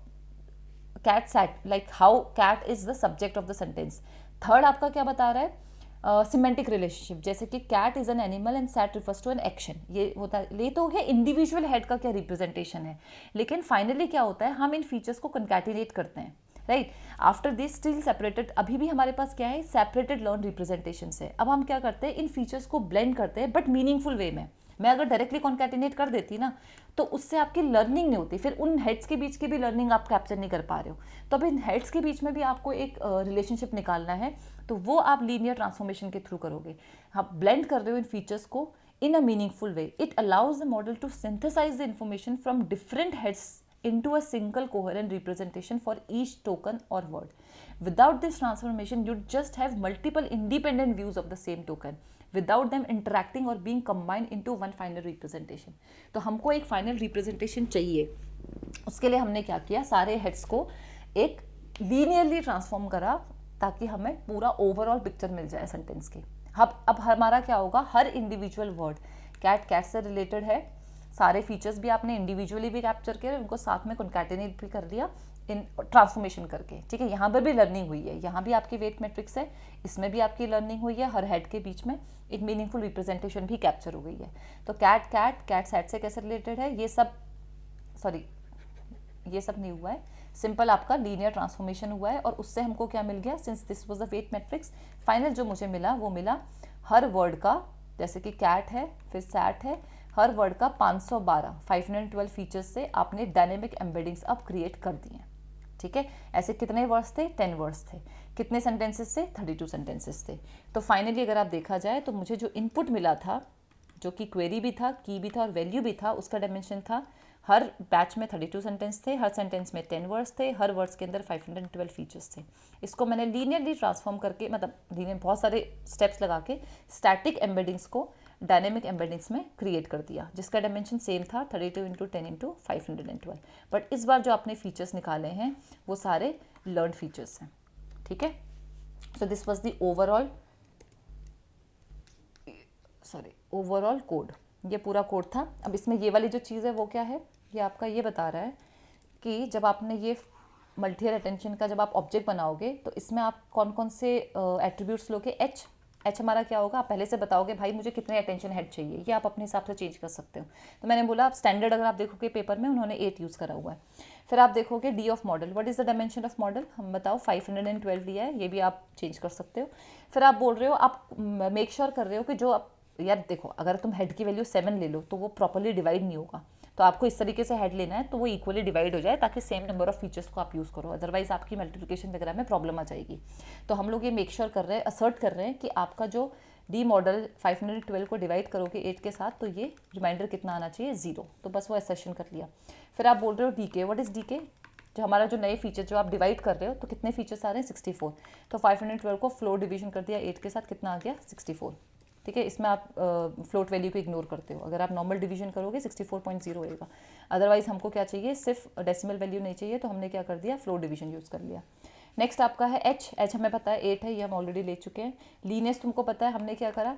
Speaker 1: cat sat, like how cat is the subject of the sentence. Third आपका क्या बता रहा है, सिमेंटिक रिलेशनशिप, जैसे कि cat is an animal and sat refers to an action. ये होता है, ये तो हो गया इंडिविजुअल हेड का क्या रिप्रेजेंटेशन है। लेकिन फाइनली क्या होता है, हम इन फीचर्स को कंकैटिनेट करते हैं, right. After this still separated, अभी भी हमारे पास क्या है, सेपरेटेड लर्न रिप्रेजेंटेशन है। अब हम क्या करते हैं, इन फीचर्स को ब्लेंड करते हैं बट मीनिंगफुल वे में। मैं अगर डायरेक्टली कॉन्कैटिनेट कर देती ना तो उससे आपकी लर्निंग नहीं होती, फिर उन हेड्स के बीच की भी लर्निंग आप कैप्चर नहीं कर पा रहे हो। तो अब इन हेड्स के बीच में भी आपको एक रिलेशनशिप निकालना है, तो वो आप लीनियर ट्रांसफॉर्मेशन के थ्रू करोगे। आप ब्लेंड कर रहे हो इन फीचर्स को in a meaningful way. It allows the model to synthesize the information from different heads into a single coherent representation for each token or word. Without this transformation, you just have multiple independent views of the same token without them interacting or being combined into one final representation. तो हमको एक final representation चाहिए, उसके लिए हमने क्या किया, सारे heads को एक linearly transform करा ताकि हमें पूरा overall picture मिल जाए सेंटेंस की। अब हमारा क्या होगा, हर इंडिविजुअल वर्ड, कैट से रिलेटेड है, सारे फीचर्स भी आपने इंडिविजुअली भी कैप्चर किए, उनको साथ में कॉन्कैटिनेट भी कर दिया इन ट्रांसफॉर्मेशन करके, ठीक है। यहाँ पर भी लर्निंग हुई है, यहाँ भी आपकी वेट मैट्रिक्स है, इसमें भी आपकी लर्निंग हुई है, हर हेड के बीच में एक मीनिंगफुल रिप्रेजेंटेशन भी कैप्चर हो गई है। तो कैट सेट से कैसे रिलेटेड है, ये सब नहीं हुआ है, सिंपल आपका लीनियर ट्रांसफॉर्मेशन हुआ है। और उससे हमको क्या मिल गया, since this was the weight matrix, final जो मुझे मिला वो मिला हर वर्ड का, जैसे कि कैट है फिर सैट है, हर वर्ड का 512 फीचर्स से आपने डायनेमिक एम्बेडिंग्स अब क्रिएट कर दिए, ठीक है। ऐसे कितने वर्ड्स थे, 10 वर्ड्स थे। कितने सेंटेंसेस से, 32 सेंटेंसेस थे। तो फाइनली अगर आप देखा जाए तो मुझे जो इनपुट मिला था, जो कि क्वेरी भी था, की भी था और वैल्यू भी था, उसका डायमेंशन था हर बैच में 32 सेंटेंस थे, हर सेंटेंस में 10 वर्ड्स थे, हर वर्ड्स के अंदर 512 फीचर्स थे। इसको मैंने लीनियरली ट्रांसफॉर्म करके, मतलब लीनियर बहुत सारे स्टेप्स लगा के स्टैटिक एम्बेडिंग्स को डायनेमिक एम्बेडिंग्स में क्रिएट कर दिया, जिसका डायमेंशन सेम था 32 × 10 × 512। बट इस बार जो आपने फीचर्स निकाले हैं वो सारे लर्न फीचर्स हैं, ठीक है। So this was the overall code, ये पूरा कोड था। अब इसमें ये वाली जो चीज़ है वो क्या है, ये आपका ये बता रहा है कि जब आपने ये मल्टीयर अटेंशन का जब आप ऑब्जेक्ट बनाओगे तो इसमें आप कौन कौन से एट्रीब्यूट्स लोगे। एच हमारा क्या होगा, आप पहले से बताओगे भाई मुझे कितने अटेंशन हेड चाहिए, ये आप अपने हिसाब से चेंज कर सकते हो। तो मैंने बोला आप स्टैंडर्ड अगर आप देखोगे पेपर में उन्होंने 8 यूज़ करा हुआ है। फिर आप देखोगे D of model, what is the dimension of model, हम बताओ 512 लिया है, ये भी आप चेंज कर सकते हो। फिर आप बोल रहे हो, आप मेक श्योर कर रहे हो कि जो आप, यार देखो अगर तुम हेड की वैल्यू 7 ले लो तो वो प्रॉपरली डिवाइड नहीं होगा, तो आपको इस तरीके से हेड लेना है तो वो इक्वली डिवाइड हो जाए, ताकि सेम नंबर ऑफ फीचर्स को आप यूज़ करो, अदरवाइज आपकी मल्टीप्लिकेशन वगैरह में प्रॉब्लम आ जाएगी। तो हम लोग ये मेक श्योर कर रहे हैं, असर्ट कर रहे हैं कि आपका जो डी मॉडल 512 को डिवाइड करोगे 8 के साथ तो ये रिमाइंडर कितना आना चाहिए, 0। तो बस वो असर्शन कर लिया। फिर आप बोल रहे हो डीके, व्हाट इज़ डीके, जो हमारा जो नए फीचर जो आप डिवाइड कर रहे हो तो कितने फीचर्स आ रहे हैं, 64। तो 512 को फ्लोर डिवीजन कर दिया 8 के साथ, कितना आ गया, 64, ठीक है। इसमें आप फ्लोट वैल्यू को इग्नोर करते हो, अगर आप नॉर्मल डिवीजन करोगे 64.0 होएगा। अदरवाइज हमको क्या चाहिए, सिर्फ डेसिमल वैल्यू नहीं चाहिए, तो हमने क्या कर दिया, फ्लोट डिवीजन यूज़ कर लिया। नेक्स्ट आपका है एच हमें पता है 8 है, ये हम ऑलरेडी ले चुके हैं। लीनियस तुमको पता है, हमने क्या करा,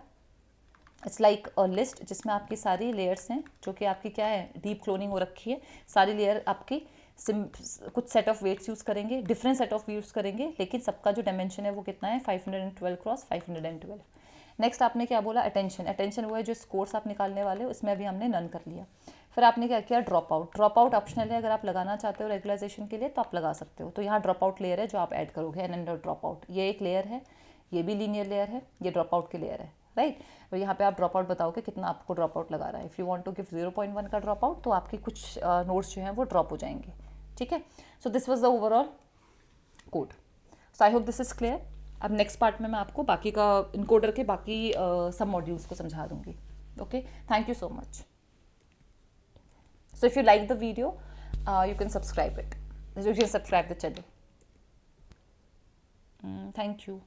Speaker 1: इट्स लाइक अ लिस्ट जिसमें आपकी सारी लेयर्स हैं, जो कि आपकी क्या है, डीप क्लोनिंग हो रखी है। सारी लेयर आपकी कुछ सेट ऑफ वेट्स यूज़ करेंगे, डिफरेंट सेट ऑफ यूज़ करेंगे, लेकिन सबका जो डायमेंशन है वो कितना है, 512 × 512। नेक्स्ट आपने क्या बोला, अटेंशन हुआ है, जो स्कोर्स आप निकालने वाले हो उसमें अभी हमने नन कर लिया। फिर आपने क्या किया, ड्रॉप आउट ऑप्शनल है, अगर आप लगाना चाहते हो रेगुलराइजेशन के लिए तो आप लगा सकते हो। तो यहाँ ड्रॉप आउट लेयर है जो आप ऐड करोगे, एन ड्रॉप आउट, ये एक लेयर है, ये भी लीनियर लेयर है, ये ड्रॉप आउट की लेयर है, राइट। और यहाँ पे आप ड्रॉप आउट बताओगे कितना आपको ड्रॉप आउट लगा रहा है। If you want to give 0.1 का ड्रॉप आउट तो आपकी कुछ नोट्स जो हैं वो ड्रॉप हो जाएंगे, ठीक है। So this was the overall code. So I hope this is clear. अब नेक्स्ट पार्ट में मैं आपको बाकी का इनकोडर के बाकी सब मॉड्यूल्स को समझा दूंगी। Okay, thank you so much. So if you like the video you can subscribe it. You can subscribe the channel. Thank you.